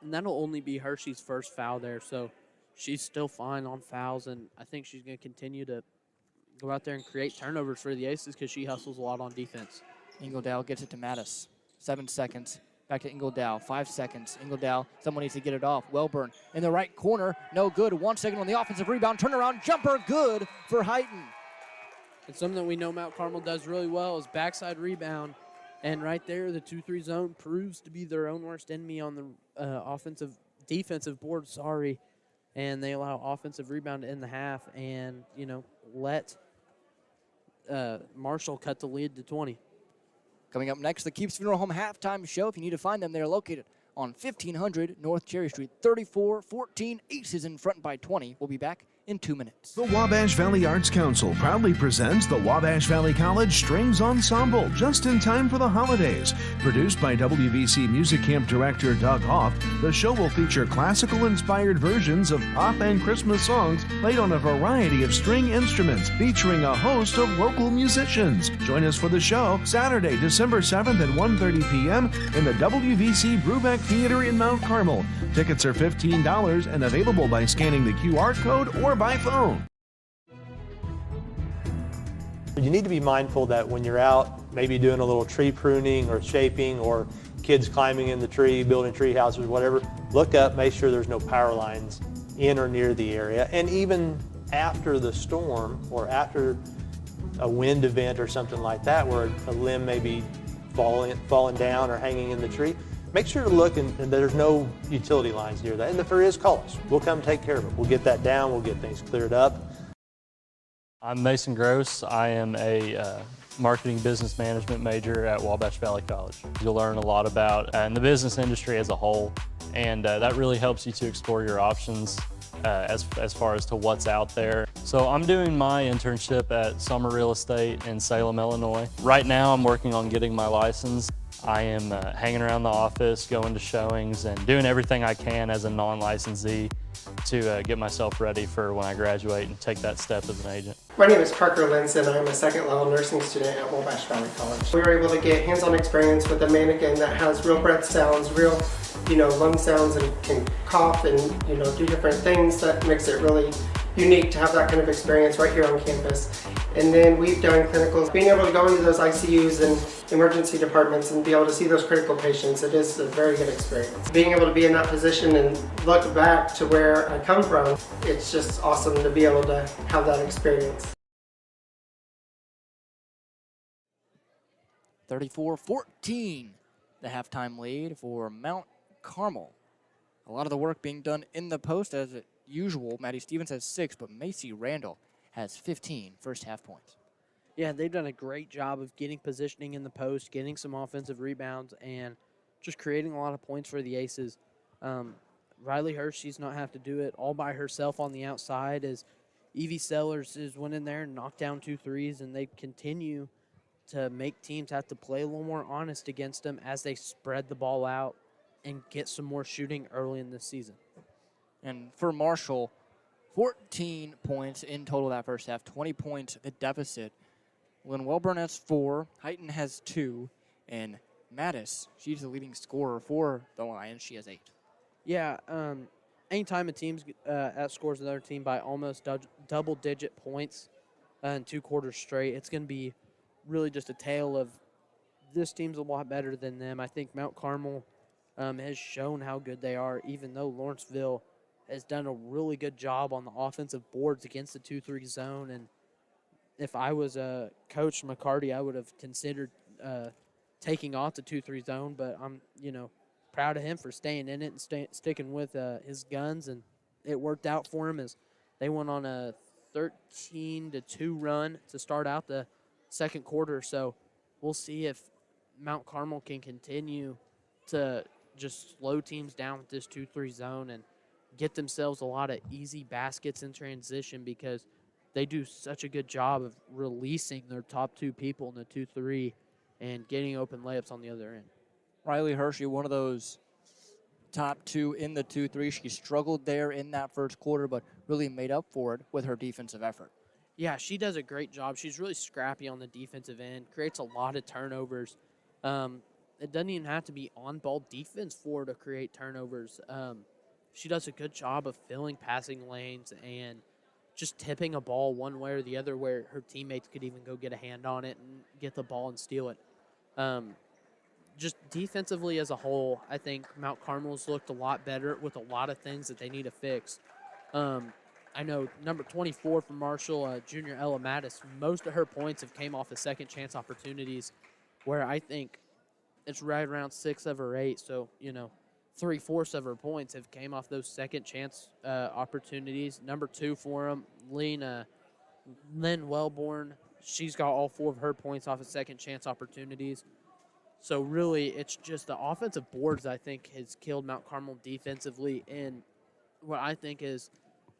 And that'll only be Hershey's first foul there, so she's still fine on fouls, and I think she's going to continue to go out there and create turnovers for the Aces because she hustles a lot on defense. Ingledow gets it to Mattis. 7 seconds. Back to Ingledow. 5 seconds. Ingledow, someone needs to get it off. Welburn in the right corner. No good. 1 second on the offensive rebound. Turnaround jumper. Good for Heighton. It's something that we know Mount Carmel does really well is backside rebound. And right there, the 2-3 zone proves to be their own worst enemy on the defensive board, and they allow offensive rebound to end the half and, let Marshall cut the lead to 20. Coming up next, the Keeps Funeral Home halftime show. If you need to find them, they're located on 1500 North Cherry Street, 34-14. Aces in front by 20. We'll be back in 2 minutes. The Wabash Valley Arts Council proudly presents the Wabash Valley College Strings Ensemble, just in time for the holidays. Produced by WVC Music Camp Director Doug Hoff, the show will feature classical-inspired versions of pop and Christmas songs played on a variety of string instruments, featuring a host of local musicians. Join us for the show Saturday, December 7th at 1:30 p.m. in the WVC Brubeck Theater in Mount Carmel. Tickets are $15 and available by scanning the QR code or by phone. You need to be mindful that when you're out, maybe doing a little tree pruning or shaping, or kids climbing in the tree, building tree houses, whatever, look up, make sure there's no power lines in or near the area. And even after the storm or after a wind event or something like that, where a limb may be falling down or hanging in the tree, make sure to look and there's no utility lines near that. And if there is, call us. We'll come take care of it. We'll get that down. We'll get things cleared up. I'm Mason Gross. I am a marketing business management major at Wabash Valley College. You'll learn a lot about in the business industry as a whole, and that really helps you to explore your options as far as to what's out there. So I'm doing my internship at Summer Real Estate in Salem, Illinois. Right now I'm working on getting my license. I am hanging around the office, going to showings, and doing everything I can as a non-licensee to get myself ready for when I graduate and take that step as an agent. My name is Parker Linson. I'm a second level nursing student at Wabash Valley College. We were able to get hands-on experience with a mannequin that has real breath sounds, real lung sounds, and can cough and do different things. That makes it really unique to have that kind of experience right here on campus. And then we've done clinicals. Being able to go into those ICUs and emergency departments and be able to see those critical patients, it is a very good experience. Being able to be in that position and look back to where I come from, it's just awesome to be able to have that experience. 34-14, the halftime lead for Mount Carmel A lot of the work being done in the post as usual. Maddie Stevens has 6, but Macy Randall has 15 first half points. Yeah, they've done a great job of getting positioning in the post, getting some offensive rebounds, and just creating a lot of points for the Aces. Riley Hirsch, she's not have to do it all by herself on the outside, as Evie Sellers went in there and knocked down 2 threes, and they continue to make teams have to play a little more honest against them as they spread the ball out and get some more shooting early in this season. And for Marshall, 14 points in total that first half, 20 points the deficit. Lynn Welburn has 4, Heighton has 2, and Mattis, she's the leading scorer for the Lions. She has 8. Yeah, anytime a team outscores another team by almost double-digit points in 2 quarters straight, it's going to be really just a tale of this team's a lot better than them. I think Mount Carmel has shown how good they are, even though Lawrenceville has done a really good job on the offensive boards against the 2-3 zone. And if I was Coach McCarty, I would have considered taking off the 2-3 zone, but I'm, proud of him for staying in it and sticking with his guns, and it worked out for him as they went on a 13-2 run to start out the second quarter. So we'll see if Mount Carmel can continue to just slow teams down with this 2-3 zone and get themselves a lot of easy baskets in transition, because they do such a good job of releasing their top 2 people in the 2-3 and getting open layups on the other end. Riley Hershey, one of those top 2 in the 2-3. She struggled there in that first quarter, but really made up for it with her defensive effort. Yeah, she does a great job. She's really scrappy on the defensive end, creates a lot of turnovers. It doesn't even have to be on-ball defense for her to create turnovers. She does a good job of filling passing lanes and just tipping a ball one way or the other where her teammates could even go get a hand on it and get the ball and steal it. Just defensively as a whole, I think Mount Carmel's looked a lot better with a lot of things that they need to fix. I know number 24 for Marshall, junior Ella Mattis, most of her points have came off the second chance opportunities, where I think it's right around 6 of her 8. So, 3/4 of her points have came off those second chance opportunities. Number 2 for them, Lynn Wellborn, she's got all 4 of her points off of second chance opportunities. So really, it's just the offensive boards, I think, has killed Mount Carmel defensively, and what I think is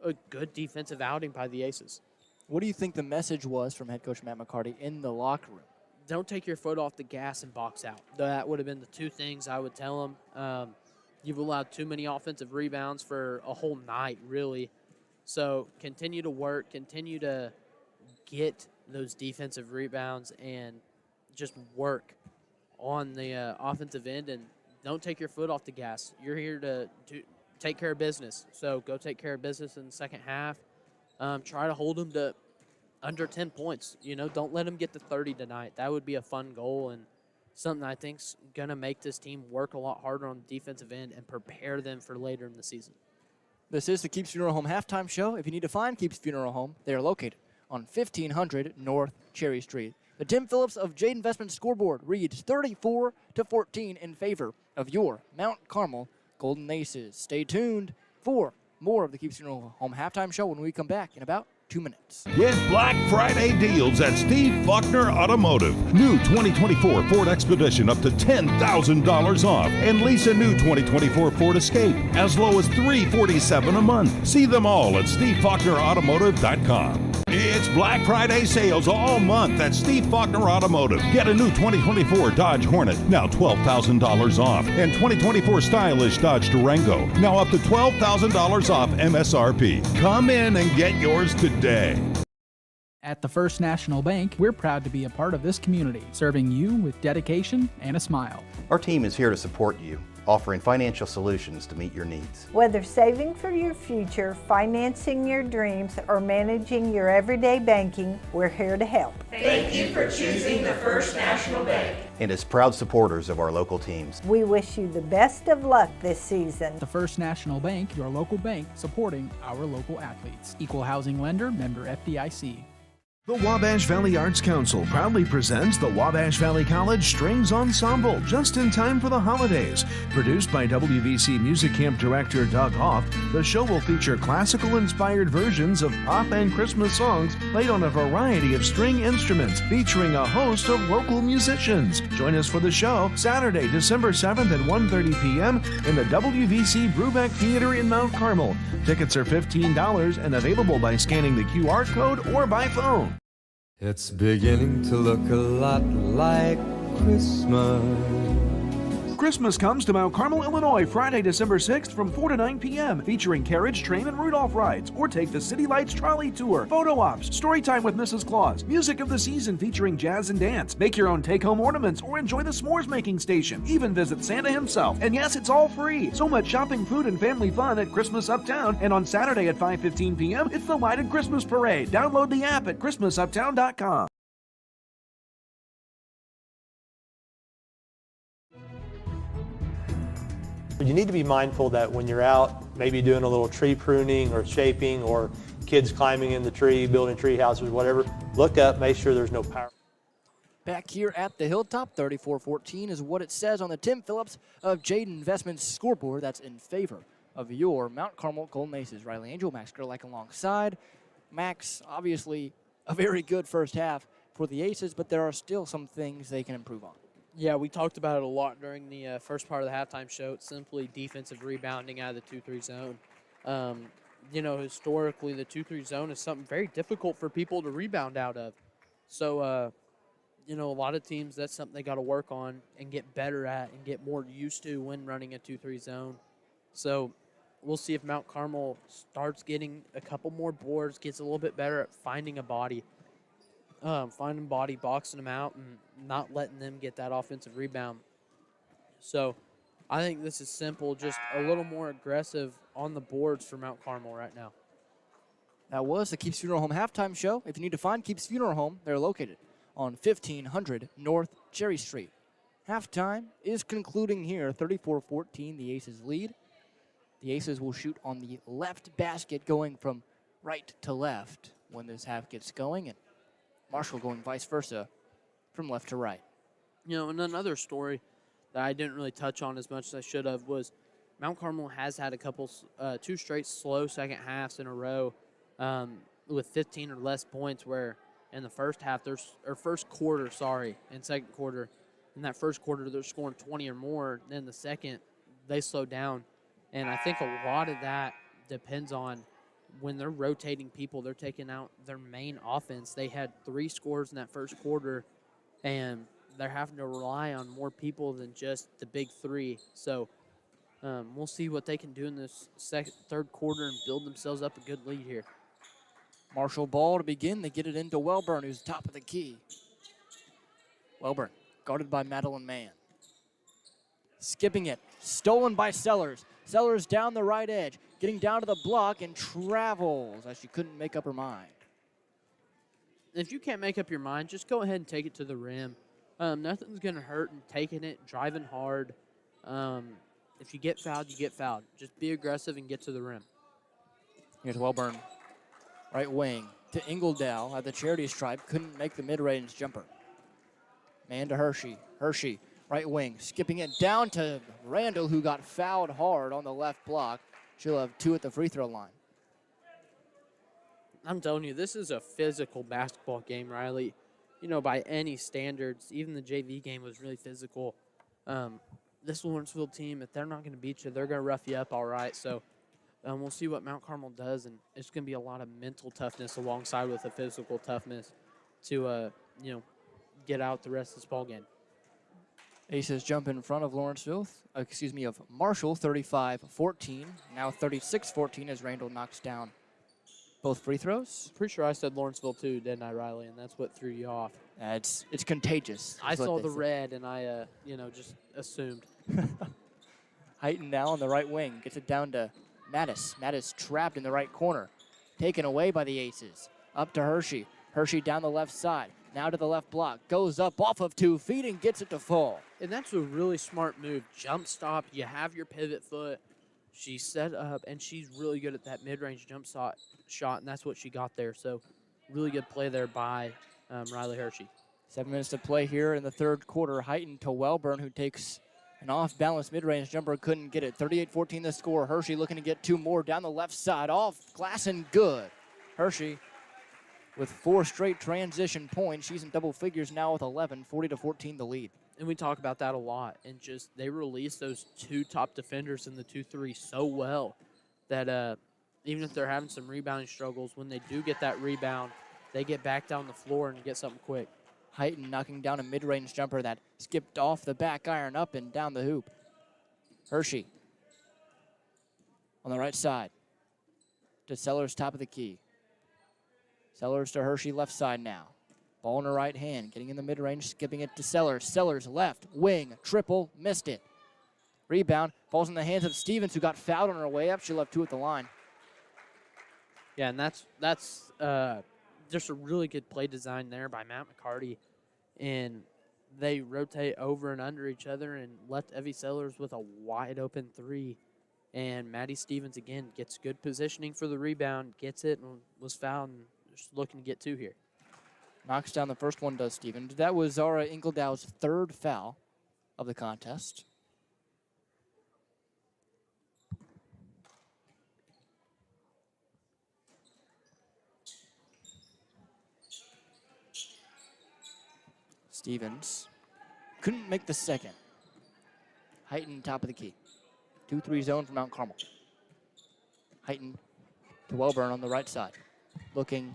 a good defensive outing by the Aces. What do you think the message was from head coach Matt McCarty in the locker room? Don't take your foot off the gas and box out. That would have been the 2 things I would tell them. You've allowed too many offensive rebounds for a whole night, really. So continue to work, continue to get those defensive rebounds, and just work on the offensive end, and don't take your foot off the gas. You're here to take care of business. So go take care of business in the second half. Try to hold them to under 10 points. Don't let them get to 30 tonight. That would be a fun goal and something I think's going to make this team work a lot harder on the defensive end and prepare them for later in the season. This is the Keeps Funeral Home halftime show. If you need to find Keeps Funeral Home, they are located on 1500 North Cherry Street. The Tim Phillips of Jade Investment scoreboard reads 34-14 in favor of your Mount Carmel Golden Aces. Stay tuned for more of the Keeps Funeral Home halftime show when we come back in about 2 minutes. Get Black Friday deals at Steve Faulkner Automotive. New 2024 Ford Expedition up to $10,000 off, and lease a new 2024 Ford Escape as low as $347 a month. See them all at SteveFaulknerAutomotive.com. It's Black Friday sales all month at Steve Faulkner Automotive. Get a new 2024 Dodge Hornet, now $12,000 off, and 2024 stylish Dodge Durango, now up to $12,000 off MSRP. Come in and get yours today. At the First National Bank, we're proud to be a part of this community, serving you with dedication and a smile. Our team is here to support you, offering financial solutions to meet your needs. Whether saving for your future, financing your dreams, or managing your everyday banking, we're here to help. Thank you for choosing the First National Bank. And as proud supporters of our local teams, we wish you the best of luck this season. The First National Bank, your local bank supporting our local athletes. Equal housing lender, member FDIC. The Wabash Valley Arts Council proudly presents the Wabash Valley College Strings Ensemble just in time for the holidays. Produced by WVC Music Camp Director Doug Hoff, the show will feature classical-inspired versions of pop and Christmas songs played on a variety of string instruments featuring a host of local musicians. Join us for the show Saturday, December 7th at 1:30 p.m. in the WVC Brubeck Theater in Mount Carmel. Tickets are $15 and available by scanning the QR code or by phone. It's beginning to look a lot like Christmas. Christmas comes to Mount Carmel, Illinois, Friday, December 6th from 4 to 9 p.m. featuring carriage, train, and Rudolph rides, or take the City Lights Trolley Tour, photo ops, story time with Mrs. Claus, music of the season featuring jazz and dance, make your own take-home ornaments, or enjoy the s'mores making station. Even visit Santa himself. And yes, it's all free. So much shopping, food, and family fun at Christmas Uptown. And on Saturday at 5:15 p.m., it's the Lighted Christmas Parade. Download the app at ChristmasUptown.com. You need to be mindful that when you're out, maybe doing a little tree pruning or shaping, or kids climbing in the tree, building tree houses, whatever, look up, make sure there's no power. Back here at the Hilltop, 34-14 is what it says on the Tim Phillips of Jaden Investments scoreboard. That's in favor of your Mount Carmel Golden Aces. Riley Angel, Max Gerlach alongside. Max, obviously a very good first half for the Aces, but there are still some things they can improve on. Yeah, we talked about it a lot during the first part of the halftime show. It's simply defensive rebounding out of the 2-3 zone. You know, historically, the 2-3 zone is something very difficult for people to rebound out of. So, you know, a lot of teams, that's something they got to work on and get better at and get more used to when running a 2-3 zone. So we'll see if Mount Carmel starts getting a couple more boards, gets a little bit better at finding a body. Finding body, boxing them out, and not letting them get that offensive rebound. So I think this is simple, just a little more aggressive on the boards for Mount Carmel right now. That was the Keeps Funeral Home halftime show. If you need to find Keeps Funeral Home, they're located on 1500 North Cherry Street. Halftime is concluding here, 34-14, the Aces lead. The Aces will shoot on the left basket, going from right to left when this half gets going, and Marshall going vice versa from left to right. You know, and another story that I didn't really touch on as much as I should have was Mount Carmel has had a couple, 2 straight slow second halves in a row with 15 or less points, where in the first half, first quarter, in second quarter, in that first quarter, they're scoring 20 or more. Then the second, they slow down. And I think a lot of that depends on when they're rotating people, they're taking out their main offense. They had 3 scores in that first quarter, and they're having to rely on more people than just the big 3. So we'll see what they can do in this third quarter and build themselves up a good lead here. Marshall ball to begin. They get it into Welburn, who's top of the key. Welburn guarded by Madeline Mann. Skipping it, stolen by Sellers. Sellers down the right edge, getting down to the block and travels as she couldn't make up her mind. If you can't make up your mind, just go ahead and take it to the rim. Nothing's going to hurt in taking it, driving hard. If you get fouled, you get fouled. Just be aggressive and get to the rim. Here's Welburn, right wing to Ingledow at the charity stripe. Couldn't make the mid-range jumper. Man to Hershey. Hershey, right wing, skipping it down to Randall, who got fouled hard on the left block. She'll have 2 at the free throw line. I'm telling you, this is a physical basketball game, Riley. You know, by any standards, even the JV game was really physical. This Lawrenceville team, if they're not going to beat you, they're going to rough you up all right. So we'll see what Mount Carmel does, and it's going to be a lot of mental toughness alongside with the physical toughness to, you know, get out the rest of this ball game. Aces jump in front of of Marshall, 35-14. Now 36-14 as Randall knocks down both free throws. Pretty sure I said Lawrenceville too, didn't I, Riley? And that's what threw you off. It's contagious. I saw the red and I, just assumed. Heighton now on the right wing. Gets it down to Mattis. Mattis trapped in the right corner. Taken away by the Aces. Up to Hershey. Hershey down the left side. Now to the left block. Goes up off of 2 feet and gets it to fall. And that's a really smart move. Jump stop. You have your pivot foot. She's set up, and she's really good at that mid-range jump shot, and that's what she got there. So really good play there by Riley Hershey. 7 minutes to play here in the third quarter. Heighton to Wellburn, who takes an off-balance mid-range jumper, couldn't get it. 38-14 the score. Hershey looking to get 2 more down the left side. Off glass and good. Hershey with 4 straight transition points. She's in double figures now with 11, 40-14 the lead. And we talk about that a lot. And just they release those 2 top defenders in the 2-3 so well that even if they're having some rebounding struggles, when they do get that rebound, they get back down the floor and get something quick. Heighton knocking down a mid-range jumper that skipped off the back iron up and down the hoop. Hershey on the right side to Sellers, top of the key. Sellers to Hershey, left side now. Ball in her right hand, getting in the mid-range, skipping it to Sellers. Sellers, left, wing, triple, missed it. Rebound, falls in the hands of Stevens, who got fouled on her way up. She left 2 at the line. Yeah, and that's just a really good play design there by Matt McCarty. And they rotate over and under each other and left Evie Sellers with a wide open 3. And Maddie Stevens, again, gets good positioning for the rebound, gets it, and was fouled and just looking to get 2 here. Knocks down the first one, does Stevens. That was Zara Ingledow's 3rd foul of the contest. Stevens couldn't make the second. Heighton, top of the key. 2-3 zone from Mount Carmel. Heighton to Wellburn on the right side. Looking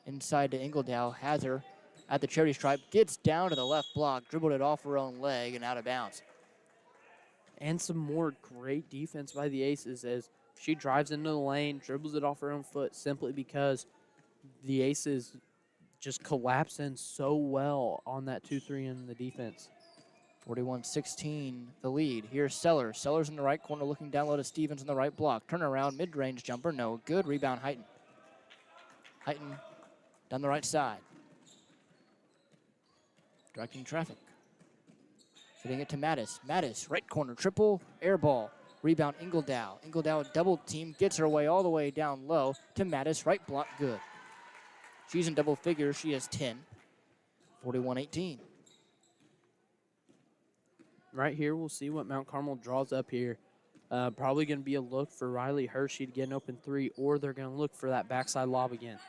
inside to Ingledow, has her at the charity stripe, gets down to the left block, dribbled it off her own leg and out of bounds. And some more great defense by the Aces as she drives into the lane, dribbles it off her own foot simply because the Aces just collapse in so well on that 2-3 in the defense. 41-16 the lead. Here's Sellers. Sellers in the right corner looking down low to Stevens in the right block. Turnaround, mid-range jumper, no good. Rebound, Heighton. Heighton down the right side. Directing traffic. Fitting it to Mattis. Mattis, right corner, triple, air ball. Rebound, Ingledow. Ingledow double team, gets her way all the way down low to Mattis, right block, good. She's in double figures, she has 10. 41-18. Right here, we'll see what Mount Carmel draws up here. Probably going to be a look for Riley Hershey to get an open 3, or they're going to look for that backside lob again.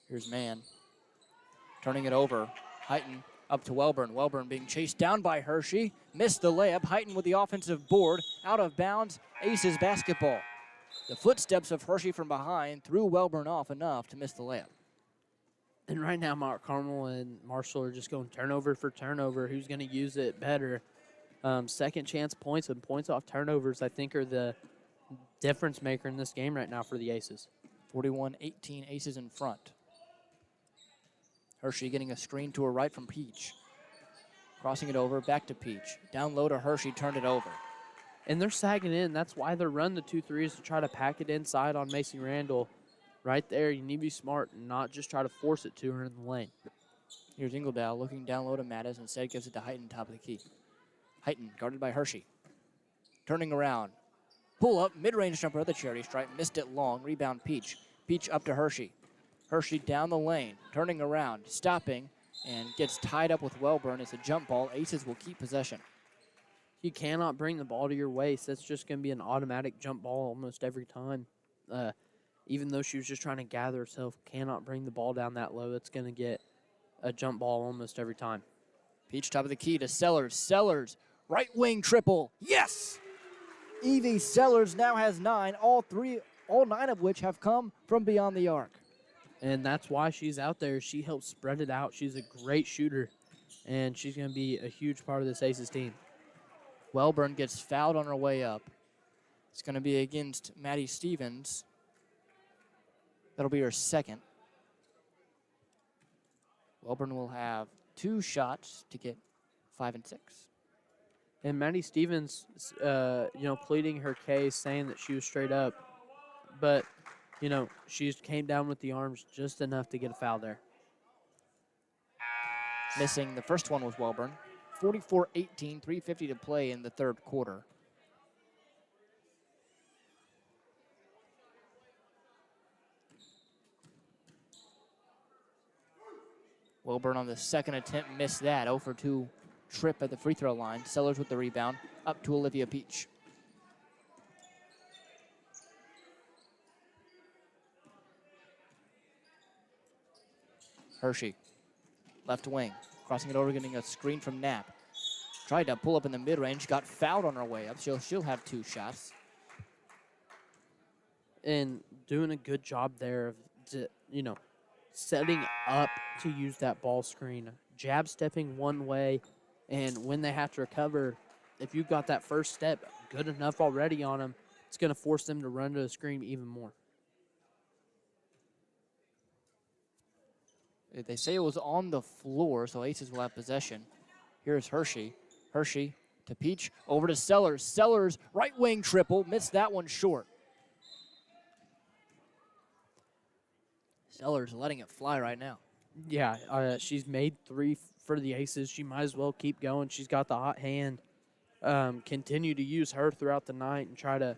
Here's Mann. Turning it over. Heighton up to Wellburn. Wellburn being chased down by Hershey. Missed the layup. Heighton with the offensive board. Out of bounds. Aces basketball. The footsteps of Hershey from behind threw Wellburn off enough to miss the layup. And right now, Mount Carmel and Marshall are just going turnover for turnover. Who's going to use it better? Second chance points and points off turnovers, I think, are the difference maker in this game right now for the Aces. 41-18, Aces in front. Hershey getting a screen to her right from Peach. Crossing it over, back to Peach. Down low to Hershey, turned it over. And they're sagging in. That's why they're running the 2-3s to try to pack it inside on Macy Randall. Right there, you need to be smart and not just try to force it to her in the lane. Here's Ingledow looking down low to Mattis. Instead gives it to Heighton, top of the key. Heighton guarded by Hershey. Turning around. Pull up, mid-range jumper at the charity stripe. Missed it long. Rebound Peach. Peach up to Hershey. Hershey down the lane. Turning around. Stopping. And gets tied up with Wellburn. It's a jump ball. Aces will keep possession. You cannot bring the ball to your waist. That's just going to be an automatic jump ball almost every time. Even though she was just trying to gather herself, cannot bring the ball down that low. It's going to get a jump ball almost every time. Peach top of the key to Sellers. Sellers, right wing triple. Yes! Evie Sellers now has 9, all 9 of which have come from beyond the arc. And that's why she's out there. She helps spread it out. She's a great shooter, and she's going to be a huge part of this Aces team. Wellburn gets fouled on her way up. It's going to be against Maddie Stevens. That'll be her second. Wellburn will have 2 shots to get 5 and 6. And Maddie Stevens, pleading her case, saying that she was straight up. But, she came down with the arms just enough to get a foul there. Missing the first one was Wellburn. 44-18, 3:50 to play in the third quarter. Wilburn on the second attempt missed that. 0 for 2 trip at the free throw line. Sellers with the rebound. Up to Olivia Peach. Hershey, left wing. Crossing it over, getting a screen from Knapp. Tried to pull up in the mid-range. Got fouled on her way up. She'll have 2 shots. And doing a good job there of, setting up to use that ball screen. Jab stepping one way, and when they have to recover, if you've got that first step good enough already on them, it's going to force them to run to the screen even more. They say it was on the floor, so Aces will have possession. Here's Hershey. Hershey to Peach, over to Sellers. Sellers, right wing triple, missed that one short. Sellers letting it fly right now. Yeah, she's made 3 for the Aces. She might as well keep going. She's got the hot hand. Continue to use her throughout the night and try to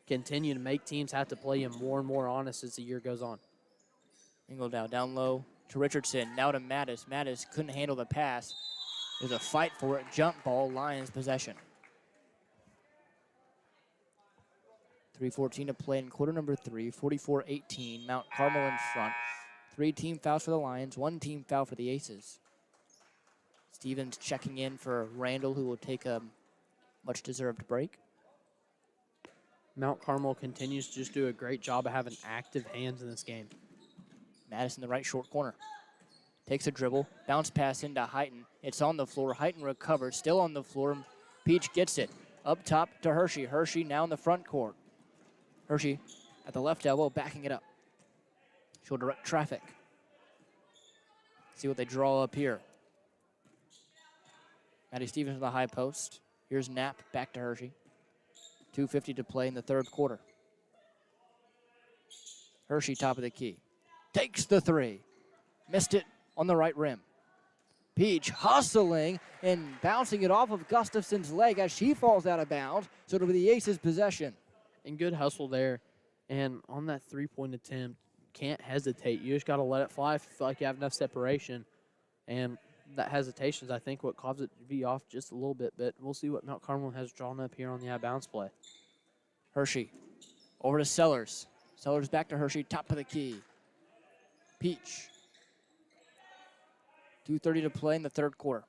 continue to make teams have to play him more and more honest as the year goes on. Ingledow down low to Richardson. Now to Mattis. Mattis couldn't handle the pass. There's a fight for it. Jump ball. Lions possession. 3:14 to play in quarter number 3. 44-18. Mount Carmel in front. 3 team fouls for the Lions. 1 team foul for the Aces. Stevens checking in for Randall, who will take a much-deserved break. Mount Carmel continues to just do a great job of having active hands in this game. Mattis in the right short corner. Takes a dribble. Bounce pass into Heighton. It's on the floor. Heighton recovers. Still on the floor. Peach gets it. Up top to Hershey. Hershey now in the front court. Hershey at the left elbow, backing it up. She'll direct traffic. See what they draw up here. Maddie Stevens in the high post. Here's Knapp, back to Hershey. 2:50 to play in the third quarter. Hershey top of the key. Takes the 3. Missed it on the right rim. Peach hustling and bouncing it off of Gustafson's leg as she falls out of bounds. So it'll be the Aces' possession. And good hustle there. And on that 3-point attempt, can't hesitate. You just got to let it fly if you feel like you have enough separation. And that hesitation is, I think, what caused it to be off just a little bit. But we'll see what Mount Carmel has drawn up here on the out-of-bounds play. Hershey over to Sellers. Sellers back to Hershey, top of the key. Peach. 2:30 to play in the third quarter.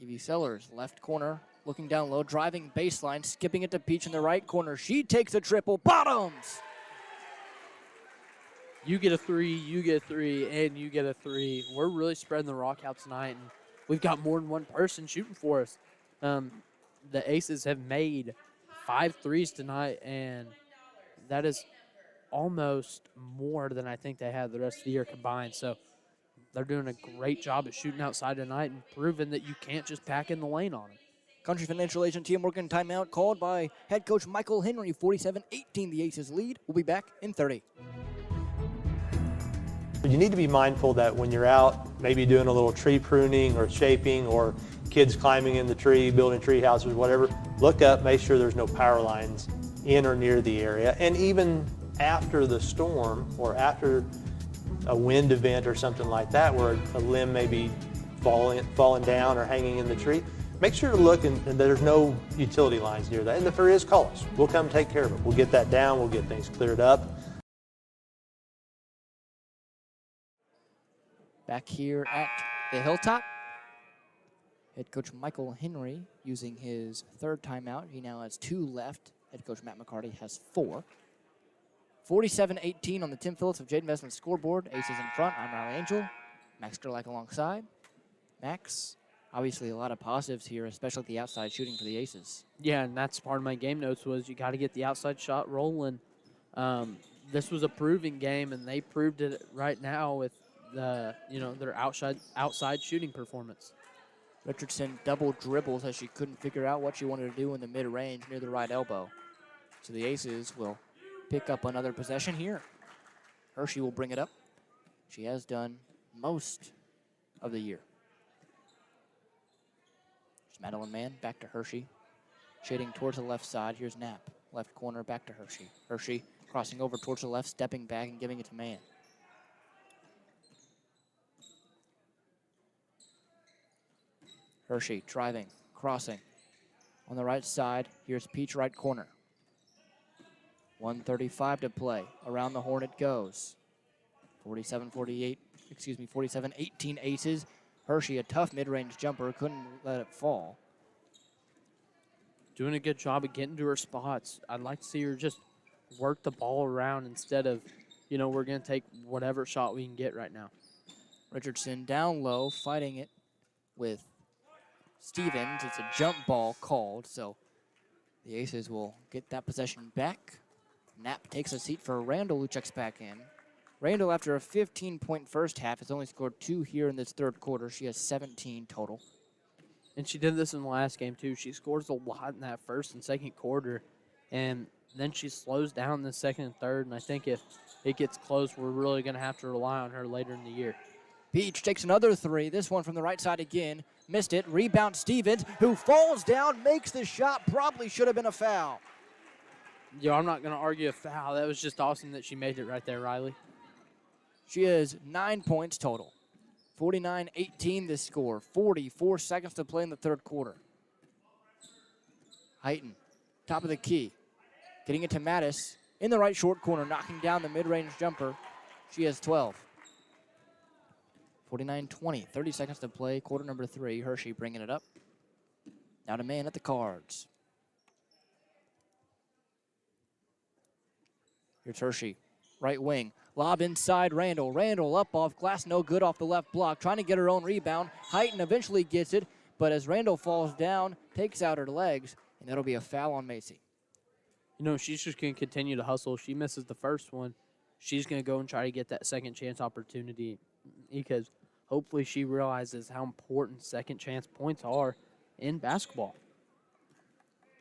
Evie Sellers, left corner, looking down low, driving baseline, skipping it to Peach in the right corner. She takes a triple, bottoms! You get a 3, you get a 3, and you get a 3. We're really spreading the rock out tonight, and we've got more than one person shooting for us. The Aces have made 5 threes tonight, and that is almost more than I think they had the rest of the year combined. So they're doing a great job at shooting outside tonight and proving that you can't just pack in the lane on them. Country Financial Agent Tia Morgan timeout called by head coach Michael Henry. 47-18, the Aces lead. We'll be back in 30. You need to be mindful that when you're out, maybe doing a little tree pruning or shaping or kids climbing in the tree, building tree houses, whatever, look up, make sure there's no power lines in or near the area. And even after the storm or after a wind event or something like that where a limb may be falling down or hanging in the tree, make sure to look and there's no utility lines near that. And if there is, call us. We'll come take care of it. We'll get that down. We'll get things cleared up. Back here at the Hilltop, head coach Michael Henry using his third timeout. He now has 2 left. Head coach Matt McCarty has 4. 47-18 on the Tim Phillips of Jade Investment scoreboard. Aces in front. I'm Riley Angel. Max Gerlach alongside. Max, obviously a lot of positives here, especially the outside shooting for the Aces. Yeah, and that's part of my game notes was you got to get the outside shot rolling. This was a proving game, and they proved it right now with their outside shooting performance. Richardson double dribbles as she couldn't figure out what she wanted to do in the mid-range near the right elbow. So the Aces will pick up another possession here. Hershey will bring it up. She has done most of the year. There's Madeline Mann, back to Hershey. Shading towards the left side. Here's Knapp. Left corner, back to Hershey. Hershey crossing over towards the left, stepping back and giving it to Mann. Hershey driving, crossing. On the right side, here's Peach right corner. 1:35 to play. Around the horn it goes. 47-18 Aces. Hershey, a tough mid-range jumper, couldn't let it fall. Doing a good job of getting to her spots. I'd like to see her just work the ball around instead of, we're going to take whatever shot we can get right now. Richardson down low, fighting it with Stevens. It's a jump ball called, so the Aces will get that possession back. Knapp takes a seat for Randall, who checks back in. Randall, after a 15-point first half, has only scored 2 here in this third quarter. She has 17 total. And she did this in the last game, too. She scores a lot in that first and second quarter, and then she slows down in the second and third, and I think if it gets close, we're really going to have to rely on her later in the year. Peach takes another three, this one from the right side again. Missed it, rebound Stevens, who falls down, makes the shot, probably should have been a foul. I'm not going to argue a foul. That was just awesome that she made it right there, Riley. She has 9 points total. 49-18 the score. 44 seconds to play in the third quarter. Heighton, top of the key. Getting it to Mattis in the right short corner, knocking down the mid-range jumper. She has 12. 49-20, 30 seconds to play, quarter number 3. Hershey bringing it up. Now to man at the cards. Here's Hershey, right wing. Lob inside Randall. Randall up off glass, no good off the left block. Trying to get her own rebound. Heighton eventually gets it, but as Randall falls down, takes out her legs, and that'll be a foul on Macy. She's just going to continue to hustle. She misses the first one. She's going to go and try to get that second chance opportunity because hopefully she realizes how important second chance points are in basketball.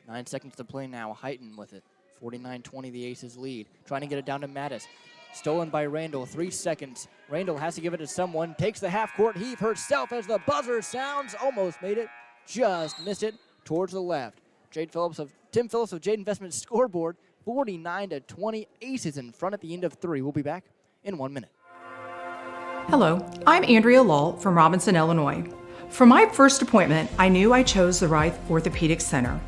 9 seconds to play now. Heighton with it. 49-20 the Aces lead. Trying to get it down to Mattis. Stolen by Randall. 3 seconds. Randall has to give it to someone. Takes the half-court heave herself as the buzzer sounds. Almost made it. Just missed it towards the left. Tim Phillips of Jade Investment scoreboard. 49-20. Aces in front at the end of 3. We'll be back in 1 minute. Hello, I'm Andrea Lull from Robinson, Illinois. For my first appointment, I knew I chose the right orthopedic center.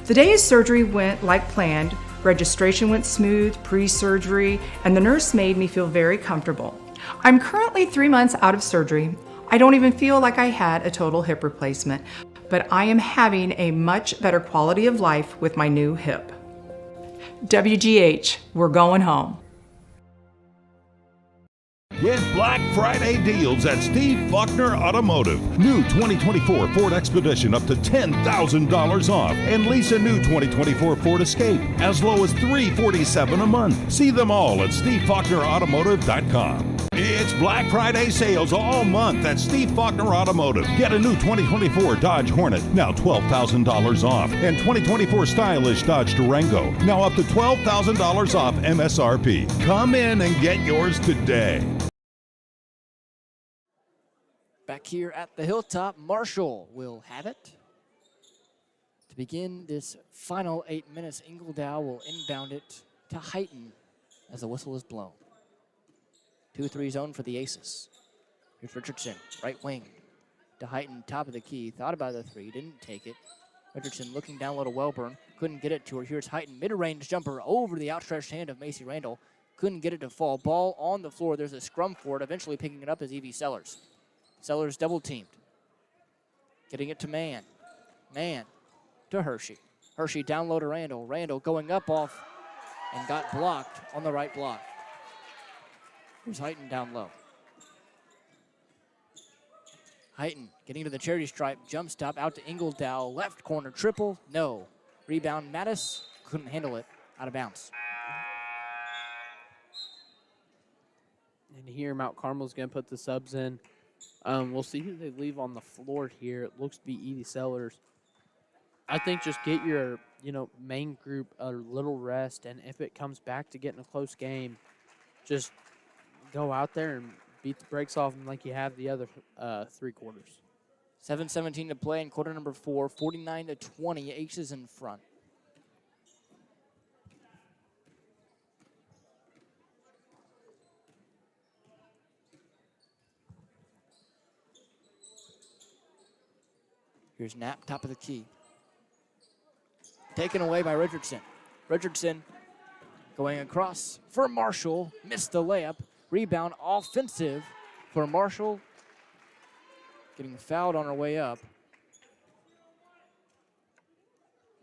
The day his surgery went like planned, registration went smooth, pre-surgery, and the nurse made me feel very comfortable. I'm currently 3 months out of surgery. I don't even feel like I had a total hip replacement, but I am having a much better quality of life with my new hip. WGH, we're going home. Get Black Friday deals at Steve Faulkner Automotive. New 2024 Ford Expedition up to $10,000 off. And lease a new 2024 Ford Escape as low as $347 a month. See them all at SteveFaulknerAutomotive.com. It's Black Friday sales all month at Steve Faulkner Automotive. Get a new 2024 Dodge Hornet, now $12,000 off. And 2024 stylish Dodge Durango, now up to $12,000 off MSRP. Come in and get yours today. Back here at the Hilltop, Marshall will have it. To begin this final 8 minutes, Ingledow will inbound it to Heighton as the whistle is blown. 2-3 zone for the Aces. Here's Richardson, right wing to Heighton, top of the key. Thought about the three, didn't take it. Richardson looking down low to Welburn, couldn't get it to her. Here's Heighton, mid-range jumper over the outstretched hand of Macy Randall. Couldn't get it to fall. Ball on the floor. There's a scrum for it. Eventually picking it up is Evie Sellers. Sellers double teamed. Getting it to Man. Man to Hershey. Hershey down low to Randall. Randall going up off and got blocked on the right block. Here's Heighton down low. Heighton getting to the charity stripe. Jump stop out to Ingledow. Left corner triple. No. Rebound Mattis. Couldn't handle it. Out of bounds. And here Mount Carmel's going to put the subs in. We'll see who they leave on the floor here. It looks to be Evie Sellers. I think just get your, main group a little rest, and if it comes back to getting a close game, just go out there and beat the brakes off them like you have the other 3 quarters. 7:17 to play in quarter number 4. 49-20. Aces in front. Here's Knapp, top of the key. Taken away by Richardson. Richardson going across for Marshall. Missed the layup. Rebound offensive for Marshall. Getting fouled on her way up.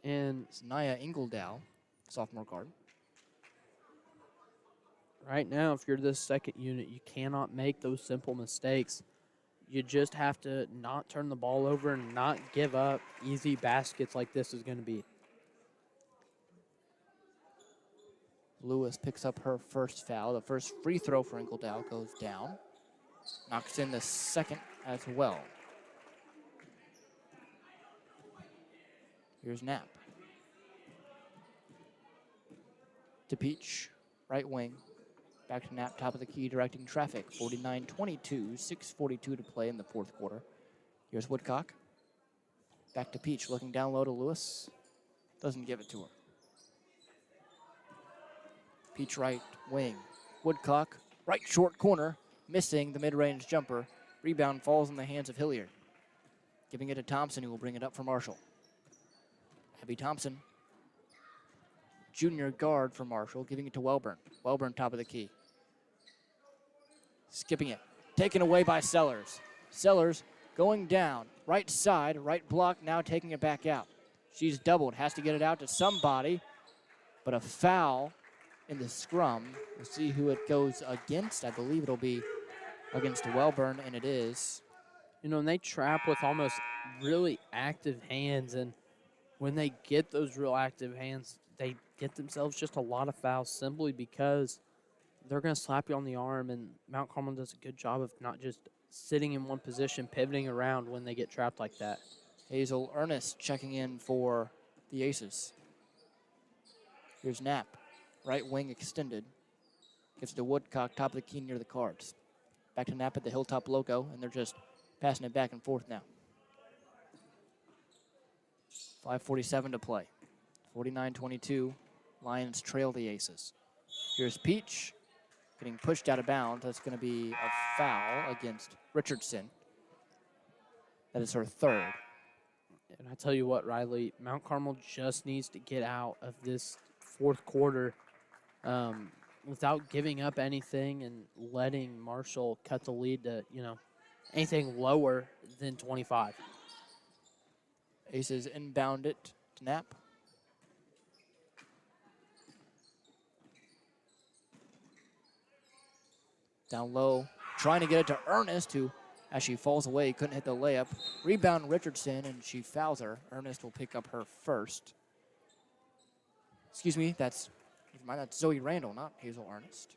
And it's Naya Ingledow, sophomore guard. Right now, if you're this second unit, you cannot make those simple mistakes. You just have to not turn the ball over and not give up easy baskets like this is going to be. Lewis picks up her first foul. The first free throw for Ingledow goes down. Knocks in the second as well. Here's Knapp. To Peach, right wing. Back to Knapp, top of the key, directing traffic. 49-22, 6:42 to play in the fourth quarter. Here's Woodcock. Back to Peach, looking down low to Lewis. Doesn't give it to her. Peach right wing. Woodcock, right short corner, missing the mid-range jumper. Rebound falls in the hands of Hilliard. Giving it to Thompson, who will bring it up for Marshall. Abby Thompson, junior guard for Marshall, giving it to Welburn. Welburn, top of the key. Skipping it. Taken away by Sellers. Sellers going down. Right side, right block, now taking it back out. She's doubled, has to get it out to somebody, but a foul in the scrum. We'll see who it goes against. I believe it'll be against Welburn, and it is. You know, and they trap with almost really active hands, and when they get those real active hands, they get themselves just a lot of fouls simply because they're going to slap you on the arm, and Mount Carmel does a good job of not just sitting in one position, pivoting around when they get trapped like that. Hazel Ernest checking in for the Aces. Here's Knapp, right wing extended. Gets to Woodcock, top of the key near the cards. Back to Knapp at the Hilltop logo, and they're just passing it back and forth now. 5:47 to play. 49-22, Lions trail the Aces. Here's Peach getting pushed out of bounds. That's going to be a foul against Richardson. That is her third. And I tell you what, Riley, Mount Carmel just needs to get out of this fourth quarter without giving up anything and letting Marshall cut the lead to, anything lower than 25. Aces inbound it to Knapp. Down low, trying to get it to Ernest, who, as she falls away, couldn't hit the layup. Rebound Richardson, and she fouls her. Ernest will pick up her first. Excuse me, that's Zoe Randall, not Hazel Ernest.